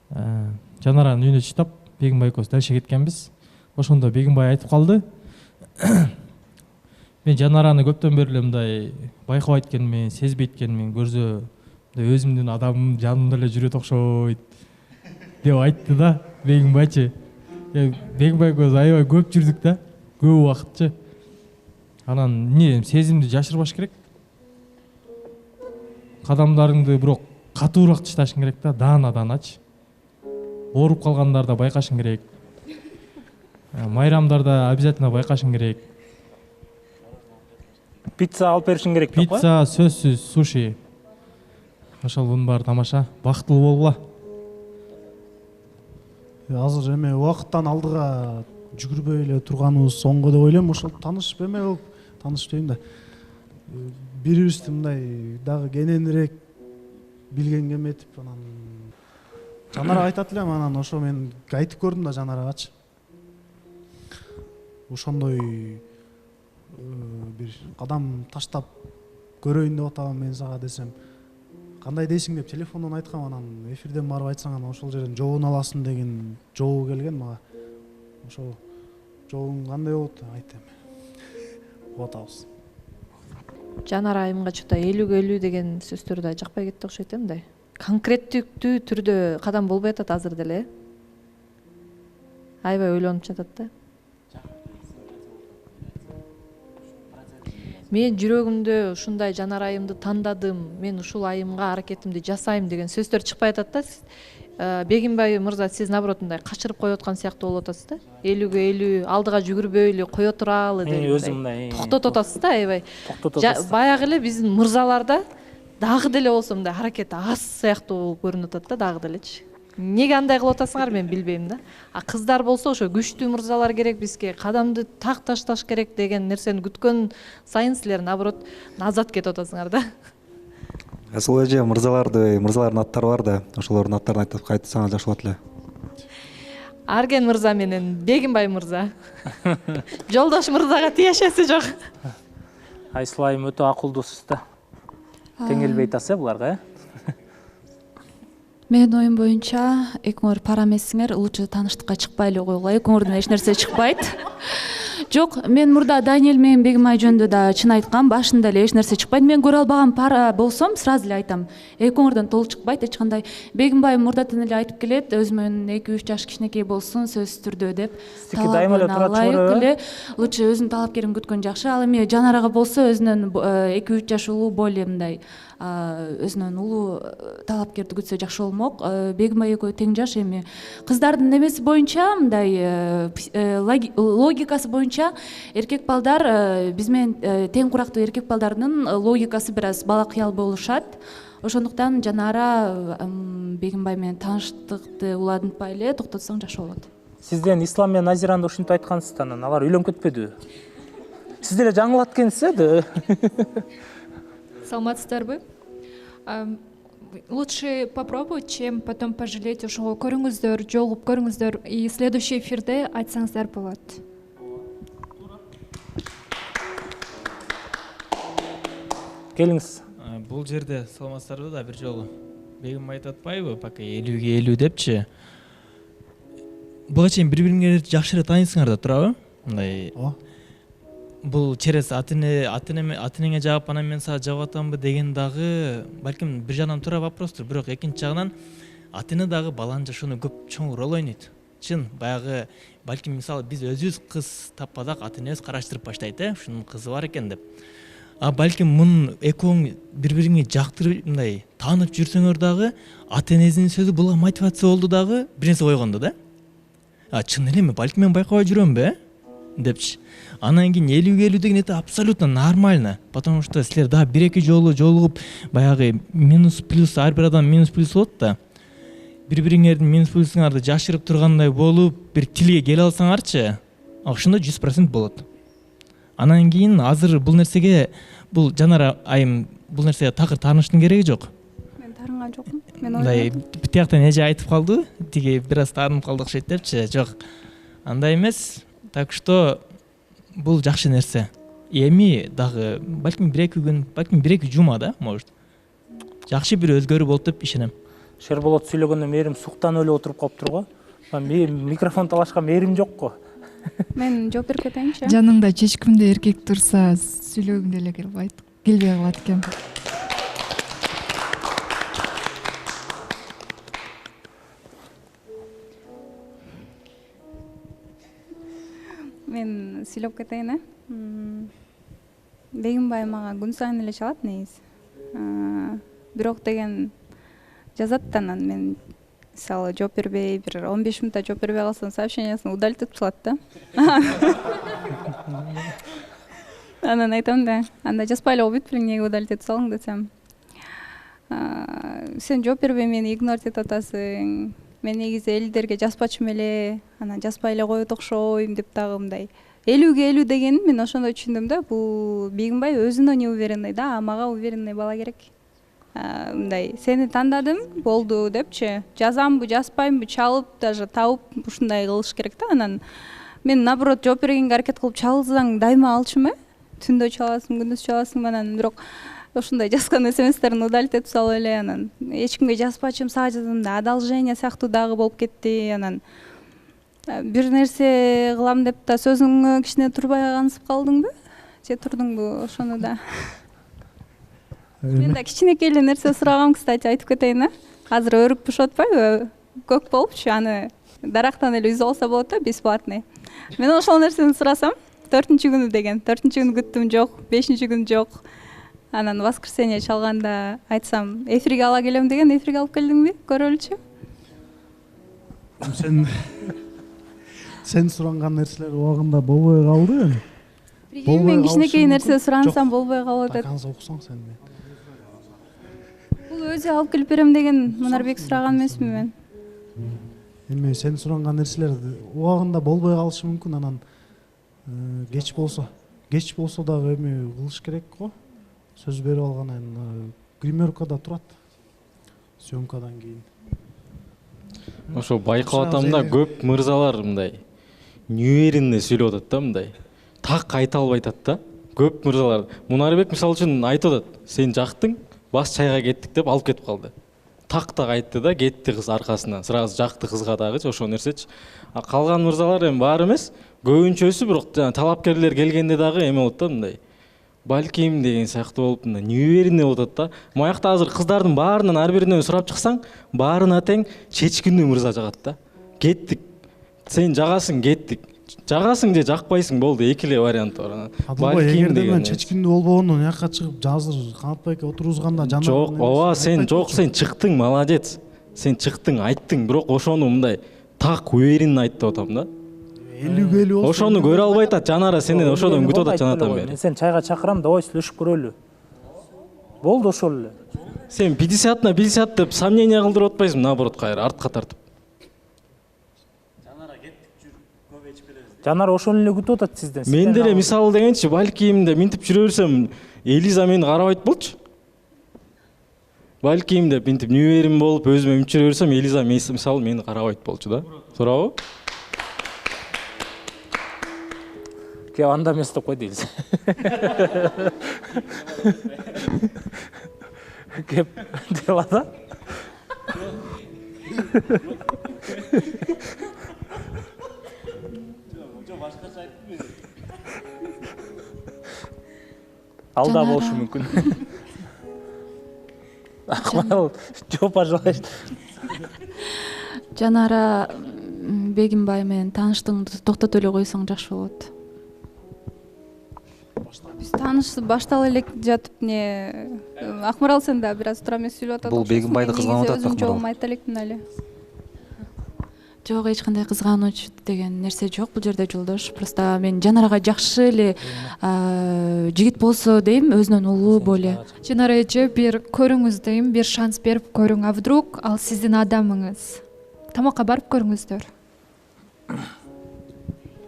Жанаранын үйүнө чыдап, Бегимбай экөөбүз дальше кеткенбиз. Ошондо Бегимбай айтып калды. Мен Жанараны көптөн бери эле мындай байкабайт экенмин, сезбейт экенмин, көрсө өзүмдүн адамым жанымда эле жүрөт окшойт деп айтты да Бегимбайчы. Бегимбай экөөбүз аябай көп жүрдүк да, көп убакытчы. Анан эмне сезимди жашырбаш керек. Кадамдарыңды бирок катуураак ташташың керек да, даана-дааначы. Ооруп калгандарды байкашың керек. Майрамдарда обязательно байкашың керек. Пицца алып беришиң керек деп кой. Пицца, сөзсүз, суши. Ошол бунун баары тамаша. Бактылуу болгула. Азыр эме убакыттан алдыга жүгүрбөй эле турганыбыз соңго деп ойлойм. Ошол таанышып эме кылып, таанышып дейм да. Бири-бирибизди мындай дагы кененирээк билгенге эметип, анан Жанара айтат элем, анан ошо мен айтып көрдүм да Жанарагачы. Ошондой бир кадам таштап көрөйүн деп атам мен сага десем, кандай дейсиң деп телефондон айткам, анан эфирден барып айтсаң, анан ошол жерден жообун аласың деген жообу келген мага. Ошол жообуң кандай болот айт эми. Угуп атабыз. Жанар айымга чөтө 50-50 деген сөздөр да жакпай кетти окшойт мындай. Конкреттиктүү түрдө кадам болбой атат азыр деле. Аябай ойлонуп жатат да. Мен жүрөгүмдө ушундай Жанар айымды тандадым, мен ушул айымга аракетимди жасайм деген сөздөр чыкпай атат да. Бегимбай мырза, сиз наоборот мындай качырып коюп аткан сыяктуу болуп атасыз да. 50-50 алдыга жүгүрбөйлү кое туралы деген мындай токтотуп атасыз да, аябай. Баягы эле биздин мырзаларда дагы деле болсо мындай аракет аз сыяктуу көрүнүп атат да, дагы делечи. Неге андай кылып атасыңар мен билбейм да. А кыздар болсо ошо күчтүү мырзалар керек бизге, кадамды так ташташ керек деген нерсени күткөн сайын силер наоборот назат кетип атасыңар да. Асыл эже мырзалардын аттары бар да, ошолордун аттарын айтып кайтсаңар жакшы болот эле. Арген мырза менен Бегимбай мырза. Жолдош мырзага тиешеси жок. Айсыл айым өтө акылдуусуз да. Теңелбей атасы буларга, Менин оюм боюнча экөөңөр пара эмессиңер, лучше тааныштыкка чыкпай эле койгула. Экөөңөрдөн эч нерсе чыкпайт. Жок, мен мурда Даниэль менен Бегимай жөнүндө да чын айткам, башында эле эч нерсе чыкпайт. Мен көрө албаган пара болсом, сразу эле айтам. Экөөңөрдөн толук чыкпайт эч кандай. Бегимбай мурдатан эле айтып келет, өзүмөн 2-3 жаш кичинекей болсун, сөзсүз түрдө деп. Дайыма эле турат чыгыр. Лучше өзүнүн талапкерин күткөн жакшы. Ал эми Жанарага болсо өзүнөн 2-3 жаш улуу более мындай өзүнөн улуу талапкерди күтсө жакшы болмок. Бегимбай экөө тең жаш эми. Кыздардын немеси боюнча мындай логикасы боюнча эркек балдар биз менен тең курактуу эркек балдардын логикасы бир аз бала кыял болушат. Ошондуктан Жанара Бегимбай менен тааныштыкты уладынтпай эле токтотсоң жакшы болот. Сизден Ислам менен Назиранды ушинтип айткансыз, анан алар үйлөнүп кетпедиби? Сиз деле жаңылат экенсиз, Саламатсыздарбы? Лучше попробовать, чем потом пожалеть. Ошого көрүңүздөр, жолугуп көрүңүздөр и следующий эфирде айтсаңыздар болот. Келиңиз. Бул жерде саламатсыздарбы да бир жолу. Бегимбай айтып атпайбы, пока 50-ге 50 депчи. Буга чейин бири-бириңерди жакшыраак таанысыңар да турабы? Мындай. Бул через ата-энеңе жаап, анан мен сага жаап атамбы деген дагы балким бир жагынан туура вопростур, бирок экинчи жагынан ата-эне дагы баланын жашоону көп чоң роль ойнойт. Чын, баягы балким мисалы биз өзүбүз кыз таппадак, ата-энебиз караштырып баштайт, ушунун кызы бар экен деп. А балким мунун экөөң бири-бириңи жактырып мындай таанып жүрсөңөр дагы ата-энеңиздин сөзү буга мотивация болду дагы бир нерсе койгондо да. Чын элеби, балким мен байкабай жүрөмбү, депчи. Анан кийин 50-50 деген это абсолютно нормально, потому что силер да 1-2 жолу жолугуп баягы минус плюс ар бир адам минус плюс болот да. Бири-бириңердин минус плюсуңарды жашырып тургандай болуп, бир тилге келе алсаңарчы, ошондо 100% болот. Анан кийин азыр бул нерсеге, бул Жанара айым бул нерсеге такыр тааныштын кереги жок. Мен таарынган жокмун. Мен Мындай тияктан эже айтып калды, тиги бир аз таанып калды окшойт депчи. Жок. Андай эмес. Так что бул жакшы нерсе. Эми дагы балким 1-2 күн, балким 1-2 жума да, может. Жакшы бир өзгөрүү болот деп ишенем. Шерболот сүйлөгөндө мээрим суктанып эле отуруп калыптыр го. Микрофон талашка мээрим жок го. Мен жооп берип кетейинчи. Жаныңда чечкимде эркек турса сүйлөгүң деле келбей калат экен. Мен сүйлөп кетейин, Бегимбай мага күн сайын эле чалат негизи. Бирок деген жазат, анан мен мисалы жооп бербей, бир 15 минутта жооп бербей калсам, сообщениясын удалить этип салат да. Анан айтам да, анда жазбай эле койбойт белең, эмнеге удалить этип салдың десем. Сен жооп бербей мени игнорить этип атасың. Мен негизи элдерге жазбачумун эле, анан жазбай эле коет окшойм деп дагы мындай 50-ге 50 дегенин мен ошондой түшүндүм да. Бул Бегимбай өзүнө не уверенный да, а мага уверенный бала керек. Мындай сени тандадым, болду депчи. Жазамбы, жазбаймбы, чалып даже табып ушундай кылыш керек да. Анан мен наоборот жооп бергенге аракет кылып чалсаң дайыма алчумун, түндө чаласың, күндүз чаласың, анан бирок ошондой жазган смстерин удалить этип салып эле, анан эч кимге жазбачым, сага жаздым да, одолжение сыяктуу дагы болуп кетти. Анан бир нерсе кылам деп да сөзүңө кичине турбай калгансып калдыңбы? Же турдуңбу? Ошону да. Мен да кичинекей эле нерсе сурагам, кстати, айтып кетейин. Азыр өрүк бышып атпайбы? Көк болупчу, аны дарактан эле үзүп алса болот да, бесплатный. Мен ошол нерсени сурасам, 4-күнү деген, 4-күнү күттүм, жок, 5-күнү жок. Анан воскресенье чалганда айтсам, эфирге ала келем деген, эфирге алып келдиңби? Көрөлүчү. Сен суранган нерселер убагында болбой калды. Мен кичинекей нерсе сурансам болбой калып атат. Канса окусаң сен. Бул өзү алып келип берем деген Мунарбек сураган эмесмби мен? Эми сен суранган нерселер убагында болбой калышы мүмкүн, анан кеч болсо дагы эми кылыш керек го. Сөз берип алгандан гримеркада турат. Съемкадан кийин. Ошо байкап атам да, көп мырзалар мындай неуверенный сүйлөп атат да, мындай. Так айта албай атат да. Көп мырзалар. Мунарбек мисалы үчүн айтып атат, сен жактың, бас чайга кеттик деп алып кетип калды. Так айтты да, кетти кыз аркасынан. Сразу жакты кызга дагы ошол нерсечи. А калган мырзалар эми бар эмес. көбүнчөсү бирок талапкерлер келгенде дагы эме болот да, мындай балким деген сыяктуу болуп, мындай не уверенный болуп атат да. Маякта азыр кыздардын баарынан ар биринен сурап чыксаң, баарына тең чечкиндүү мырза жагат да. Кеттик. Сен жагасың, кеттик. Жагасың же жакпайсың, болду, эки эле вариант бар. Адылбай, эгерде мен чечкиндүү болбогондон жака чыгып азыр Канат байке отургузганда жок, ооба, сен чыктың, молодец. Сен чыктың, айттың, бирок ошону мындай так уверенно айтты атам да. Ошону көрө албай атат Жанара, сенен ошодон күтүп атат жанатан бери. Мен сени чайга чакырам, давай сүйлөшүп көрөлү. Болду ошол эле. Сен 50/50 деп сомнение кылдырып атпайсың, наоборот кайра артка тартып. Жанар ошону эле күтүп атат сизден. Мен деле мисалы дегенчи, балким деп минтип жүрө берсем, Элиза мени карабайт болчу. Балким деп минтип нүүерим болуп, өзүмө минтип жүрө берсем, Элиза мисалы мени карабайт болчу да. Туурабы? Ке анда эмес деп кой дейбиз. Кеп дела да. Алда болушу мүмкүн. Акмарал, жооп пожалуйста. Жанара Бегимбай менен тааныштыгыңды токтото эле койсоң жакшы болот. Биз таанышып баштала элек жатып Акмарал сен да бир аз туура эмес сүйлөп атат. Бул Бегимбайды кызганып атат Акмарал. Жолум айта элекмин эле. Жок, эч кандай кызганууч деген нерсе жок бул жерде жолдош. Просто мен Жанарага жакшы эле жигит болсо дейм, өзүнөн улуу боле. Жанара эже, бир көрүңүз дейм, бир шанс берип көрүң, а вдруг ал сиздин адамыңыз. Тамакка барып көрүңүздөр.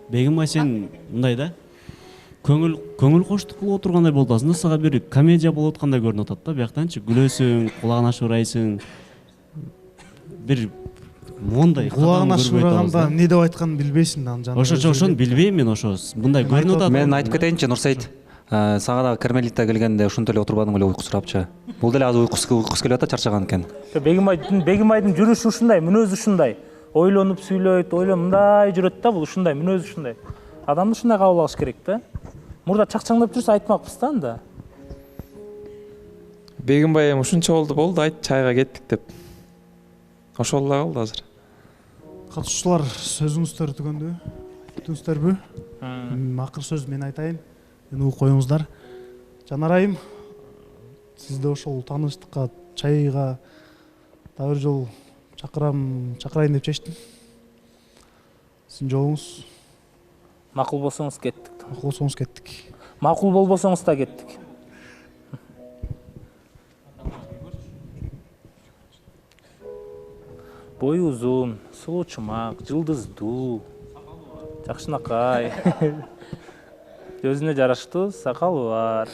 Бегимбай, сен мындай да, көңүл коштук кылып отургандай болду. Азында сага бир комедия болуп аткандай көрүнүп атат да, бияктанчы күлөсүң, кулагын ачып ырайсың. Бир мондай кулагын ачып ыраганда эмне деп айтканын билбейсиң да. Ошону билбейм мен, ошо мындай көрүнүп атат. Мен айтып кетейинчи, Нурсейит. Сага дагы Кармелита келгенде ушинтип эле отурбадың беле, уйку сурапчы. Бул деле азыр уйкусу келип атат, чарчаган экен. Бегимбайдын жүрүшү ушундай, мүнөзү ушундай. Ойлонуп сүйлөйт, мындай жүрөт да, бул ушундай, мүнөзү ушундай. Адамды ушундай кабыл алыш керек да. Мурда чакчаңдап жүрсө айтмакпыз да анда. Бегимбай эми ушунча болду, айт чайга кеттик деп. Ошол эле калды азыр. Катышуучулар, сөзүңүздөрдү түгөндүбү? Күттүңүздөрбү? Акыр сөз мен айтайын. Мени угуп коюңуздар. Жанарайым, сизди ошол тааныштыкка, чайга дагы бир жолу чакырайын деп чечтим. Сиздин жолуңуз. Макул болсоңуз кеттик. Макул болсоңуз кеттик. Макул болбосоңуз да кеттик. Бою узун, сулуу чумак, жылдыздуу, жакшынакай. Өзүнө жараштуу сакалы бар.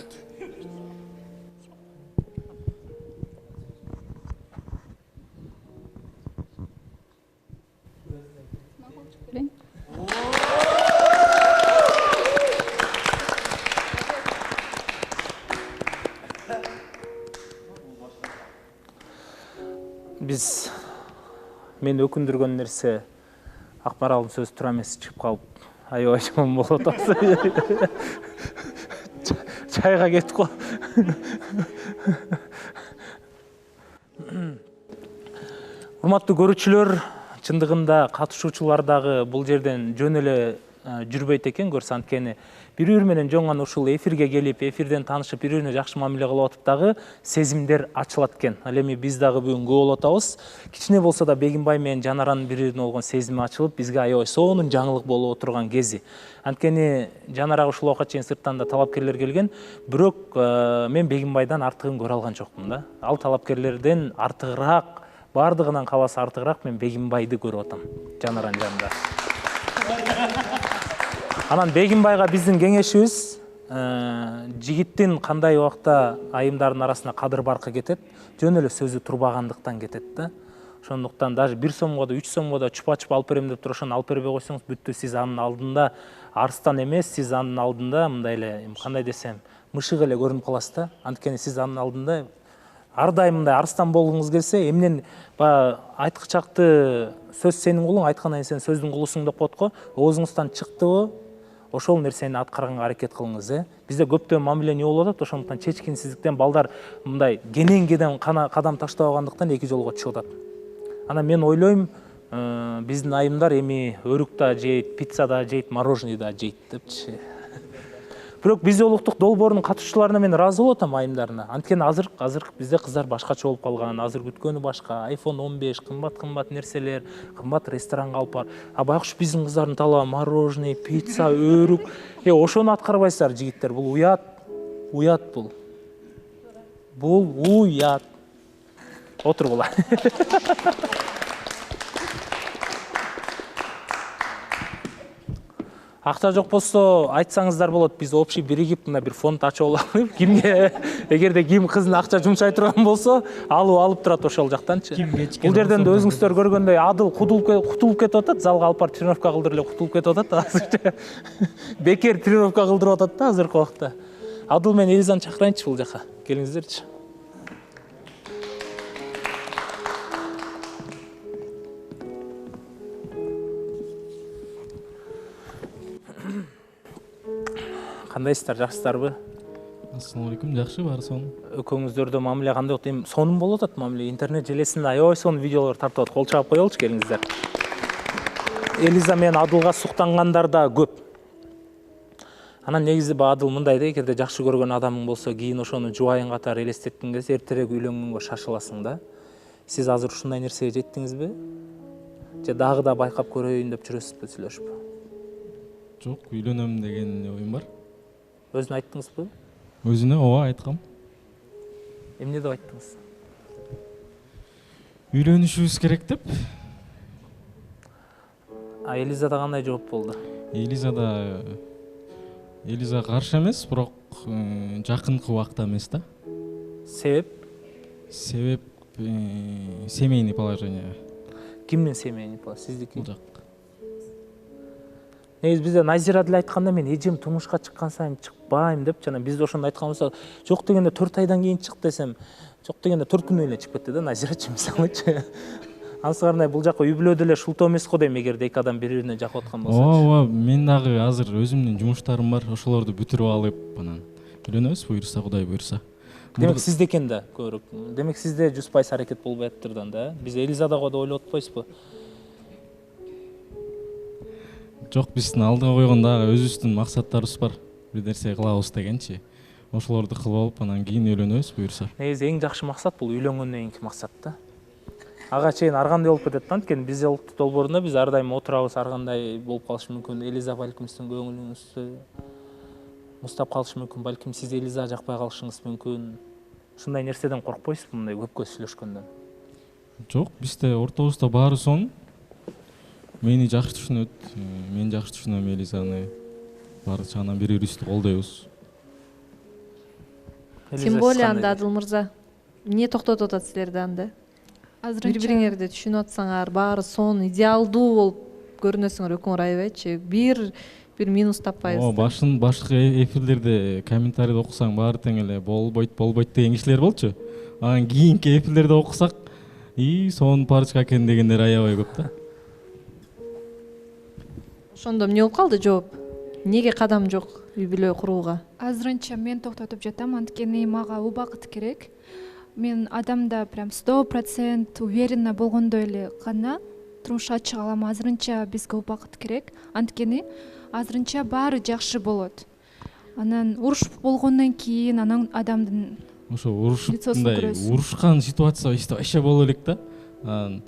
Биз мени өкүндүргөн нерсе, Акмаралдын сөзү туура эмес чыгып калып, аябай жаман болуп атат. Чайга кеттик го. Урматтуу көрүүчүлөр, чындыгында катышуучулар дагы бул жерден жөн эле жүрбөйт экен, көрсө, анткени бири-бири менен жөн гана ушул эфирге келип, эфирден таанышып, бири-бирине жакшы мамиле кылып атып дагы сезимдер ачылат экен. Ал эми биз дагы бүгүн күбө болуп атабыз. Кичине болсо да Бегимбай менен Жанаранын бири-бирине болгон сезими ачылып, бизге аябай сонун жаңылык болуп отурган кези. Анткени Жанарага ушул убакка чейин сырттан да талапкерлер келген, бирок мен Бегимбайдан артыгын көрө алган жокмун да. Ал талапкерлерден артыгыраак, бардыгынан кабасы артыгыраак мен Бегимбайды көрүп атам Жанаранын жанында. Анан Бегимбайга биздин кеңешибиз, жигиттин кандай убакта айымдардын арасына кадыр баркы кетет, жөн эле сөзү турбагандыктан кетет да. Ошондуктан даже 1 сомго да 3 сомго да чупа-чуп алып берем деп туруп ошону алып бербей койсоңуз бүттү. Сиз анын алдында арстан эмес, сиз анын алдында мындай эле, кандай десем, мышык эле көрүнүп каласыз да. Анткени сиз анын алдында ар дайым мындай арыстан болгуңуз келсе, эмнен баягы айткычакты сөз сенин кулуң, айткандан кийин сен сөздүн кулусуң деп коет го. Оозуңуздан чыктыбы, ошол нерсени аткарганга аракет кылыңыз. Бизде көптөгөн мамиле эмне болуп атат? Ошондуктан чечкинсиздиктен балдар мындай кенен кадам таштабагандыктан эки жолго чыгып атат. Анан мен ойлойм, биздин айымдар эми өрүк да жейт, пицца да жейт, мороженое да жейт депчи. Бирок биз улуттук долбоордун катышчыларына мен ыраазы болуп атам, айымдарына. Анткени азыр бизде кыздар башкача болуп калган, азыр күткөнү башка, iPhone 15, кымбат нерселер, кымбат ресторанга алып бар. А байкуш биздин кыздардын талабы мороженое, пицца, өрүк. Ошону аткарбайсыздар, жигиттер. Бул уят. Уят бул. Бул уят. Отургула. Акча жок болсо айтсаңыздар болот, биз общий биригип мына бир фонд ачып алалы. Кимге эгерде ким кызына акча жумшай турган болсо, алып турат ошол жактанчы. Бул жерден да өзүңүздөр көргөндөй Адыл кутулуп кетип атат, залга алып барып тренировка кылдырып эле кутулуп кетип атат азырча. Бекер тренировка кылдырып атат да азыркы убакта. Адыл мен Элизаны чакырайынчы бул жака. Келиңиздерчи. Кандайсыздар, жакшысыздарбы? Ассалому алейкум, жакшы баары сонун. Экөөңүздөрдө мамиле кандай болот? Эми сонун болуп атат мамиле. Интернет желесинде аябай сонун видеолор тартып атат. Кол чаап коелучу келиңиздер. Элиза менен Адылга суктангандар да көп. Анан негизи Адыл мындай да, эгерде жакшы көргөн адамың болсо, кийин ошону жубайың катары элестеткиң келсе, эртерээк үйлөнгөнгө шашыласың да. Сиз азыр ушундай нерсеге жеттиңизби? Же дагы да байкап көрөйүн деп жүрөсүзбү, сүйлөшүп? Жок, үйлөнөм деген оюм бар. Өзүнө айттыңызбы? Өзүнө ооба айткам. Эмне деп айттыңыз? Үйлөнүшүбүз керек деп. А Элизада кандай жооп болду? Элиза каршы эмес, бирок жакынкы убакта эмес да. Себеп? Себеп семейный положение. Кимдин семейный положение? Сиздики? Жак. Негизи бизде Назира деле айтканда, мен эжем турмушка чыккан сайын чыкпайм деп, жана бизде ошондо айткан болсо, жок дегенде 4 айдан кийин чык десем, жок дегенде 4 күнүнөн эле чыгып кетти да Назирачы мисалычы. Ансыгарындай бул жака үй бүлө деле шултоо эмес го дейм, эгерде эки адам бири-бирине жакып аткан болсо. Ооба, мен дагы азыр өзүмдүн жумуштарым бар, ошолорду бүтүрүп алып, анан үйлөнөбүз, буйруса, Кудай буйруса. Демек сизде экен да көбүрөөк. Демек сизде 100% аракет болбой аттырдан да. Биз Элизадага да ойлоп атпайсызбы? Жок, биздин алдыга койгон дагы өзүбүздүн максаттарыбыз бар. Бир нерсе кылабыз дегенчи. Ошолорду кылып алып, анан кийин үйлөнөбүз, буйруса. Негизи эң жакшы максат бул үйлөнгөндөн кийинки максат да. Ага чейин ар кандай болуп кетет да, анткени биз улуттук долбоорунда биз ар дайым отурабыз, ар кандай болуп калышы мүмкүн. Элиза балким сиздин көңүлүңүздү муздап калышы мүмкүн, балким сиз Элиза жакпай калышыңыз мүмкүн. Ушундай нерседен коркпойсузбу, мындай көпкө сүйлөшкөндөн? Жок, бизде ортобузда баары сонун. Мени жакшы түшүнөт, мен жакшы түшүнөм Элизаны. Баары жагынан бири-бирибизди колдойбуз. Тем более анда Адыл мырза, эмне токтотуп атат силерди анда? Бири-бириңерди түшүнүп атсаңар, баары сонун, идеалдуу болуп көрүнөсүңөр экөөңөр, аябайчы. Бир минус таппайбыз. Башкы эфирлерде комментарийди окусаң баары тең эле болбойт деген кишилер болчу. Анан кийинки эфирлерде окусак, сонун парочка экен дегендер аябай көп да. Ошондо эмне болуп калды жооп? Неге кадам жок үй бүлө курууга? Азырынча мен токтотуп жатам, анткени мага убакыт керек. Мен адамда прям 100% уверенно болгондой эле гана турмушка чыга алам. Азырынча бизге убакыт керек, анткени азырынча баары жакшы болот. Анан уруш болгондон кийин анан адамдын ошо урушкан ситуация вообще боло элек да. Анан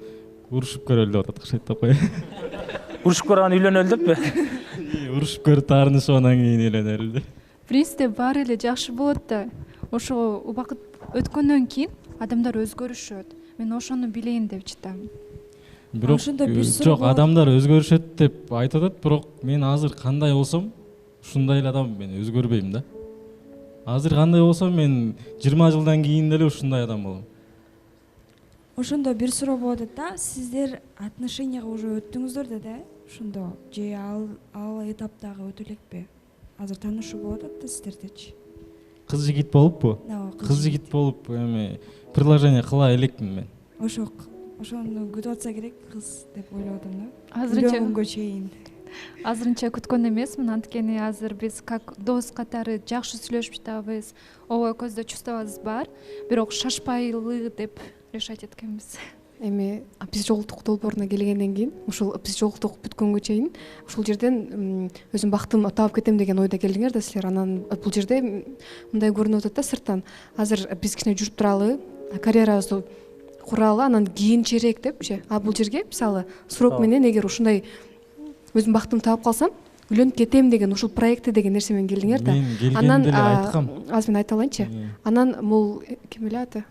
урушуп көрөлү деп атат, кышайтып кой. Урушуп көргөн үйлөнөлү деппи? Урушуп көрүп таарынышып анан кийин үйлөнөлү. Принципте баары эле жакшы болот да. Ошо убакыт өткөндөн кийин адамдар өзгөрүшөт. Мен ошону билейин деп жатам. Бирок жок, адамдар өзгөрүшөт деп айтып атат, бирок мен азыр кандай болсом, ушундай эле адам мен өзгөрбөйм да. Азыр кандай болсом, мен 20 жылдан кийин деле ушундай адам болом. Ошондо бир суроо болот да, сиздер отношенияга уже өттүңүздөр да, ошондо же ал этаптагы өтө элекпи? Азыр таанышуу болуп атат да сиздердечи? кыз жигит болуппу? Кыз жигит болуп эми предложение кыла элекмин мен. Ошону күтүп атса керек кыз деп ойлоп атам да. Азырынча чейин. Азырынча күткөн эмесмин, анткени азыр биз как дос катары жакшы сүйлөшүп жатабыз. Ооба көздө чувствобуз бар, бирок шашпайлы деп решать эткенбиз. Эми биз жолуктук долбооруна келгенден кийин, ушул биз жолуктук бүткөнгө чейин ушул жерден өзүм бактым таап кетем деген ойдо келдиңер да силер. Анан бул жерде мындай көрүнүп атат да сырттан. Азыр биз кичине жүрүп туралы, карьерабызды куралы, анан кийинчерээк депчи. А бул жерге мисалы срок менен эгер ушундай өзүм бактымды таап калсам, үйлөнүп кетем деген ушул проекти деген нерсе менен келдиңер да. Анан азыр мен айта алайынчы. Анан бул ким эле аты?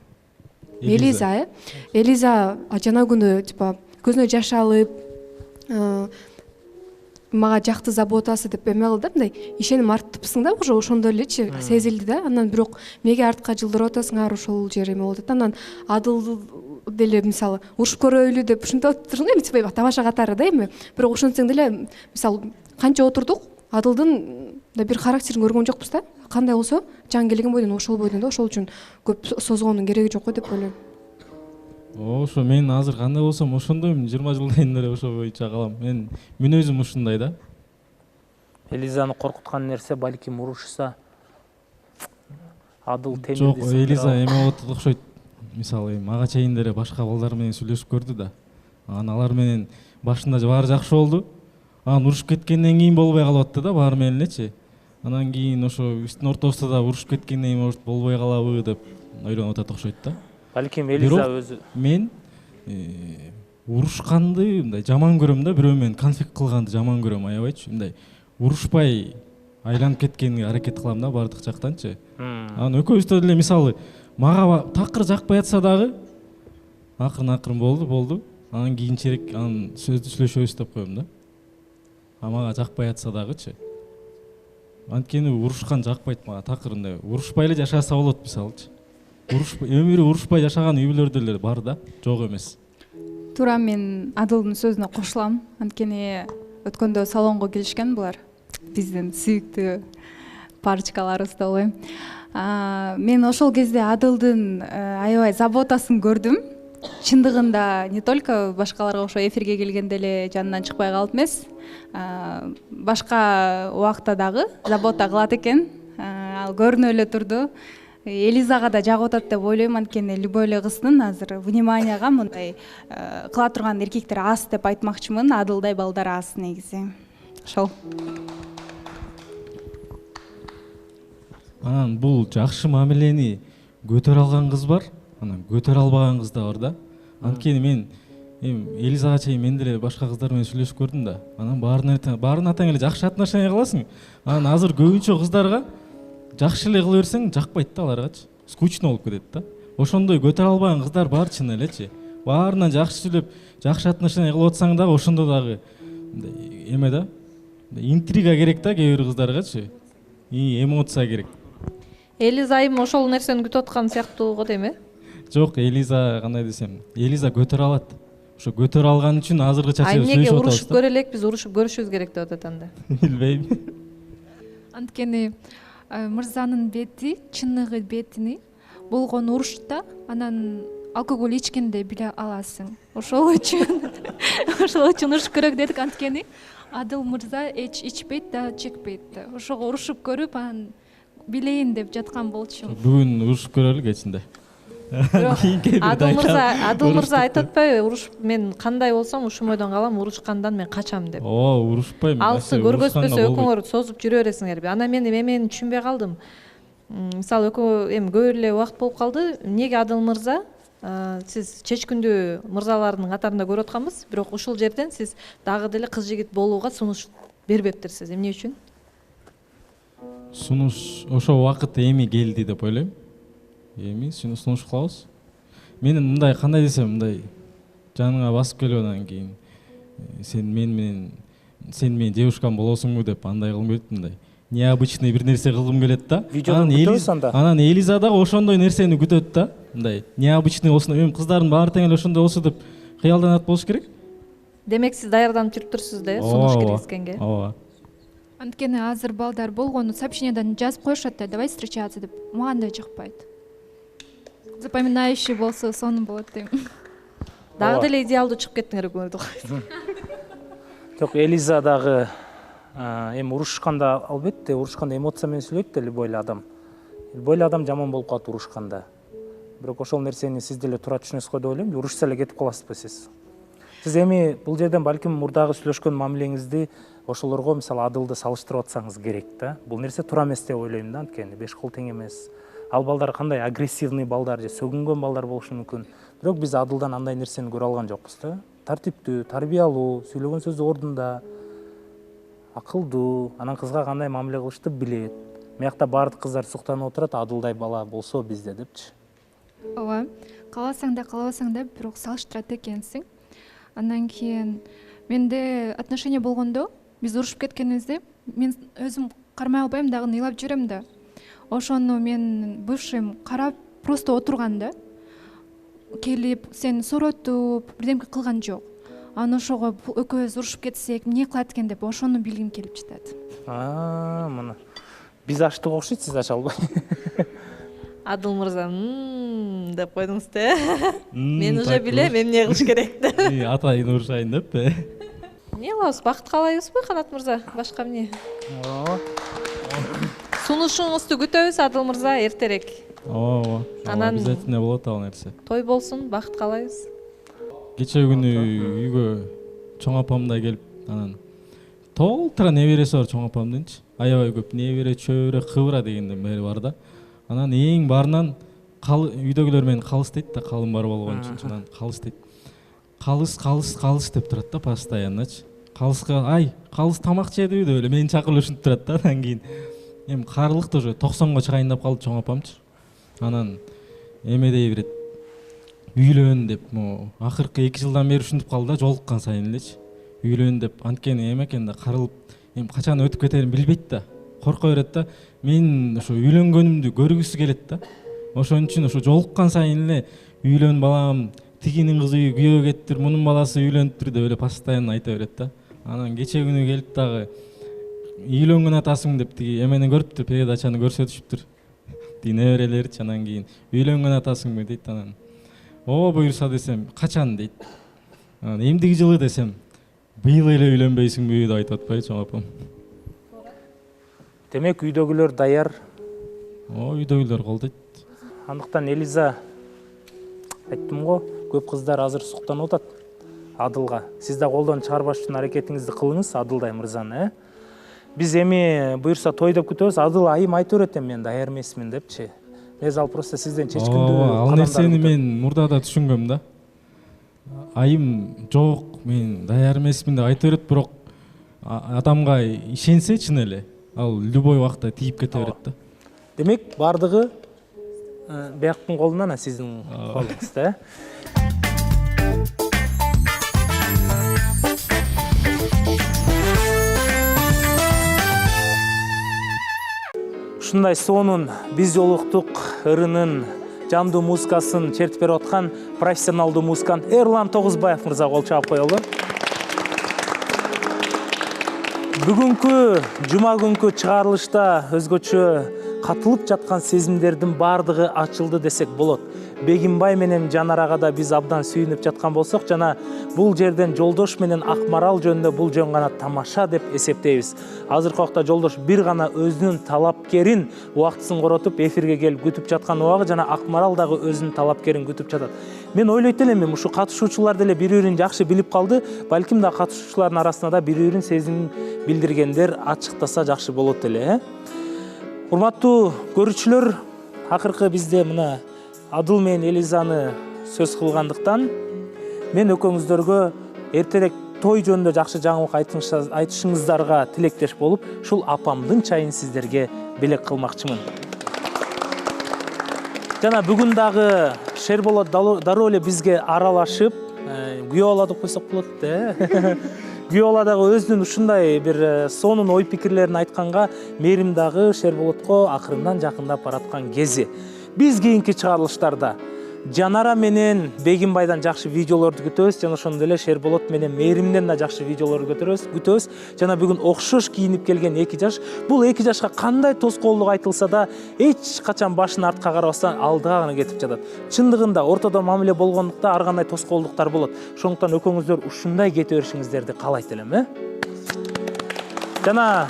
Элиза, Элиза жана күнү типа көзүнө жаш алып, мага жакты заботасы деп эме кылды да, мындай ишеним артыпсың да, уже ошондой элечи сезилди да. Анан бирок эмнеге артка жылдырып атасыңар, ошол жер эме болуп атат. Анан Адыл деле мисалы урушуп көрөйлү деп ушинтип атыптырсың да, эми типа тамаша катары да эми. Бирок ошентсең деле мисалы канча отурдук, Адылдын да бир характерин көргөн жокпуз да. Кандай болсо жан келген бойдон ошол бойдон да, ошол үчүн көп созгондун кереги жок го деп ойлойм. Ошо мен азыр кандай болсом ошондоймун, 20 жылдан эле ошо боюнча калам. Мен мүнөзүм ушундай да. Элизаны коркуткан нерсе балким урушса Адыл темир. Жок, Элиза эме болуп атат окшойт. Мисалы мага чейин деле башка балдар менен сүйлөшүп көрдү да. Анан алар менен башында баары жакшы болду. Анан урушуп кеткенден кийин болбой калып атты да, баары менен элечи. Анан кийин ошо үстүн ортосунда да урушуп кеткенден кийин может болбой калабы деп ойлонуп атат окшойт да. Балким Элиза өзү. Мен урушканды мындай жаман көрөм да, бирөө менен конфликт кылганды жаман көрөм, аябайчы. Мындай урушпай айланып кеткенге аракет кылам да баардык жактанчы. Анан экөөбүздө деле мисалы мага такыр жакпай атса дагы акырын болду. Анан кийинчерээк анан сөздү сүйлөшөбүз деп коем да. Мага жакпай атса дагычы. Анткени урушкан жакпайт мага, такыр мындай урушпай эле жашаса болот мисалычы. Өмүрү урушпай жашаган үй бүлөлөр деле бар да, жок эмес. Туура мен Адылдын сөзүнө кошулам. Анткени өткөндө салонго келишкен булар. Биздин сүйүктүү парочкаларыбыз деп ойлойм. Мен ошол кезде Адылдын аябай заботасын көрдүм. Чындыгында не только башкаларга ошо эфирге келгенде эле жанынан чыкпай калып эмес, башка убакта дагы забота кылат экен. Ал көрүнүп эле турду. Элизага да жагып атат деп ойлойм, анткени любой эле кыздын азыр вниманияга мындай кыла турган эркектер аз деп айтмакчымын. Адылдай балдар аз негизи. Ошол. Анан бул жакшы мамилени көтөрө алган кыз бар, анан көтөрө албаган кыз да бар да. Анткени мен Элизага чейин мен деле башка кыздар менен сүйлөшүп көрдүм да. Анан баарына тең эле жакшы отношение кыласың. Анан азыр көбүнчө кыздарга жакшы эле кыла берсең жакпайт да аларгачы. Скучно болуп кетет да. Ошондой көтөрө албаган кыздар бар чын элечи. Баарына жакшы сүйлөп, жакшы отношение кылып атсаң дагы ошондо дагы эме да. Интрига керек да кээ бир кыздаргачы. Эмоция керек. Элиза айым ошол нерсени күтүп аткан сыяктуу го дейм, Жок, Элиза кандай десем, Элиза көтөрө алат. Ошо көтөрө алган үчүн азыркыча сүйлөшүп атабыз. Эмнеге урушуп көрө элек, биз урушуп көрүшүбүз керек деп атат анда. Билбейм. Анткени мырзанын бети, чыныгы бетини болгону урушта, анан алкоголь ичкенде биле аласың. Ошол үчүн урушуп көрөк дедик, анткени Адыл мырза эч ичпейт да, чекпейт да. Ошого урушуп көрүп, анан билейин деп жаткан болчу. Бүгүн урушуп көрөлү кечинде. Адыл мырза айтып атпайбы, урушуп мен кандай болсом ушул ойдон калам, урушкандан мен качам деп. Урушпайм. Алсы көргөзбөсө экөөңөр созуп жүрө бересиңерби. Анан мен эмени түшүнбөй калдым. Мисалы экөө эми көп эле убакыт болуп калды. Эмнеге Адыл мырза, сиз чечкүндүү мырзалардын катарында көрүп атканбыз, бирок ушул жерден сиз дагы деле кыз жигит болууга сунуш бербептирсиз. Эмне үчүн? Сунуш ошо убакыт эми келди деп ойлойм. Эми сунуш кылабыз. Мен мындай кандай десем, мындай жаныңа басып келип анан кийин сен менин девушкам болосуңбу деп андай кылгым келет, мындай необычный бир нерсе кылгым келет да. Анан Элиза дагы ошондой нерсени күтөт да. Мындай необычный болсун, эми кыздардын баары тең эле ошондой болсо деп кыялданат болуш керек. Демек сиз даярданып жүрүптүрсүз да, сунуш киргизгенге. Ооба. Анткени азыр балдар болгону сообщениядан жазып коюшат да, давай встречаться деп. Мага андай жакпайт. Запоминающий болсо сонун болот дейм. Дагы деле идеалдуу чыгып кеттиңер экөөңөр. Жок, Элиза дагы эми урушканда, албетте урушканда эмоция менен сүйлөйт да любой эле адам. Любой эле адам жаман болуп калат урушканда. Бирок ошол нерсени сиз деле туура түшүнөсүз го деп ойлойм. Урушса эле кетип каласызбы сиз? Сиз эми бул жерден балким мурдагы сүйлөшкөн мамилеңизди ошолорго мисалы Адылды салыштырып атсаңыз керек да. Бул нерсе туура эмес деп ойлойм да, анткени 5 кол тең эмес. Ал балдар кандай агрессивный балдар же сөгүнгөн балдар болушу мүмкүн. Бирок биз Адылдан андай нерсени көрө алган жокпуз да. Тартиптүү, тарбиялуу, сүйлөгөн сөзү ордунда, акылдуу, анан кызга кандай мамиле кылышты билет. Мыякта баардык кыздар суктанып отурат, Адылдай бала болсо бизде депчи. Ооба, кааласаң да каалабасаң да бирок салыштырат экенсиң. Андан кийин менде отношения болгондо, биз урушуп кеткенибизде, мен өзүм кармай албайм, дагы ыйлап жүрөм да. Ошону мен бывшим карап просто отурган да. Келип, сен соротуп, бирдемке кылган жок. Анан ошого экөөбүз урушуп кетсек, эмне кылат экен деп ошону билгим келип жатат. Мына. Биз аштык окшойт, сиз аша албай. Адыл мырза, деп койдуңуз да. Мен уже билем эмне кылыш керекти. Атайын урушайын деп. Эмне кылабыз? Бакыт каалайбызбы, Канат мырза? Башка эмне? Сунушуңузду күтөбүз, Адыл мырза, эртерээк. Ооба. Анан обязательно болот ал нерсе. Той болсун, бакыт каалайбыз. Кече күнү үйгө чоң апам да келип, анан толтура небереси бар чоң апамдынчы. Аябай көп небере, чөбүрө, кыбыра дегенден бери бар да. Анан эң баарынан үйдөгүлөр мени калыс дейт да, калым бар болгон үчүн анан калыс дейт. Калыс деп турат да постоянночу. Калыска, ай, калыс тамак жедиби деп эле мени чакырып ушинтип турат да. Анан кийин эми карылыкты уже 90го чыгайын деп калды чоң апамчы. Анан эме дей берет. Үйлөн деп, акыркы 2 жылдан бери ушинтип калды да, жолуккан сайын элечи. Үйлөн деп, анткени эме экен да, карылып, эми качан өтүп кетерин билбейт да. Корко берет да. Мен ошо үйлөнгөнүмдү көргүсү келет да. Ошон үчүн ошо жолуккан сайын эле үйлөн балам, тигинин кызы күйөө кеттир, мунун баласы үйлөнүптүр деп эле постоянно айта берет да. Анан кече күнү келип дагы үйлөнгөн атасың деп тиги эмени көрүптүр, передачаны көрсөтүшүптүр. Тиги неберелерчи, анан кийин үйлөнгөн атасыңбы дейт. Анан ооба буюрса десем, качан дейт. Анан эмдиги жылы десем, быйыл эле үйлөнбөйсүңбү деп айтып атпайбы чоң апам. Демек үйдөгүлөр даяр. Үйдөгүлөр колдойт. Андыктан Элиза, айттым го, көп кыздар азыр суктанып атат Адылга. Сиз да колдон чыгарбаш үчүн аракетиңизди кылыңыз Адылдай мырзаны, Биз эми буюрса той деп күтөбүз. Адыл айым айтып берет, мен даяр эмесмин депчи. Мен ал просто сизден чечкиндүү. Ал нерсени мен мурда да түшүнгөм да. Айым жок, мен даяр эмесмин деп айтып берет, бирок адамга ишенсе чын эле, ал любой убакта тийип кете берет да. Демек бардыгы бияктын колунан, сиздин колуңузда. Ушундай сонун биз жолуктук ырынын жандуу музыкасын чертип берип аткан профессионалдуу музыкант Эрлан Тогузбаев мырза кол чаап коелу. Бүгүнкү жума күнкү чыгарылышта өзгөчө катылып жаткан сезимдердин бардыгы ачылды десек болот. Бегимбай менен Жанар ага да биз абдан сүйүнүп жаткан болсок, жана бул жерден Жолдош менен Акмарал жөнүндө бул жөн гана тамаша деп эсептейбиз. Азыркы убакта Жолдош бир гана өзүнүн талапкерин убактысын коротуп эфирге келип күтүп жаткан убагы, жана Акмарал дагы өзүнүн талапкерин күтүп жатат. Мен ойлойт элем, ушу катышуучулар деле бири-бирин жакшы билип калды, балким да катышуучулардын арасында да бири-бирин сезим билдиргендер ачыктаса жакшы болот эле. Урматтуу көрүүчүлөр, акыркы бизде мына Адыл менен Элизаны сөз кылгандыктан мен экөөңүздөргө эртерээк той жөнүндө жакшы жаңылык айтышыңыздарга тилектеш болуп, ушул апамдын чайын сиздерге белек кылмакчымын. Жана бүгүн дагы Шерболот дароо эле бизге аралашып, күйөө бала деп койсок болот да. Күйөө бала дагы өзүнүн ушундай бир сонун ой пикирлерин айтканга, Мерим дагы Шерболотко акырындан жакындап бараткан кези. Биз кийинки чыгарылыштарда Жанара менен Бегимбайдан жакшы видеолорду күтөбүз, жана ошондой эле Шерболот менен Мээримден да жакшы видеолорду күтөбүз. Жана бүгүн окшош кийинип келген 2 жаш. Бул 2 жашка кандай тоскоолдук айтылса да, эч качан башын артка карабастан алдыга гана кетип жатат. Чындыгында ортодо мамиле болгондукта ар кандай тоскоолдуктар болот. Ошондуктан экөөңүздөр ушундай кете беришиңиздерди каалайт элем, Жана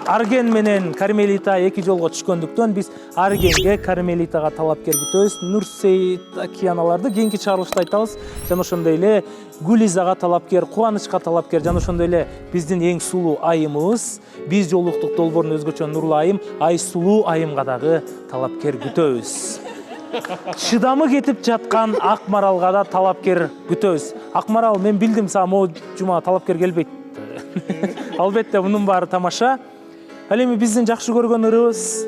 Арген менен Кармелита 2 жолго түшкөндүктөн биз Аргенге, Кармелитага талапкер күтөбүз. Нурсейит Океаналарды кийинки чыгарылышта айтабыз. Жана ошондой эле Гулизага талапкер, Кубанычка талапкер, жана ошондой эле биздин эң сулуу айымыбыз, биз жолуктук долбоордун өзгөчө нурлуу айым, Айсулуу айымга дагы талапкер күтөбүз. Чыдамы кетип жаткан Акмаралга да талапкер күтөбүз. Акмарал, мен билдим сага могу жума талапкер келбейт. Албетте мунун баары тамаша. Ал эми биздин жакшы көргөн ырыбыз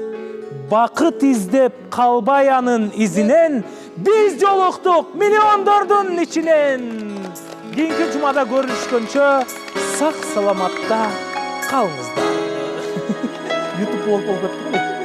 бакыт издеп калбай анын изинен биз жолуктук миллиондордун ичинен. Кийинки жумада көрүшкөнчө сак саламатта калыңыздар. YouTube болуп кетти.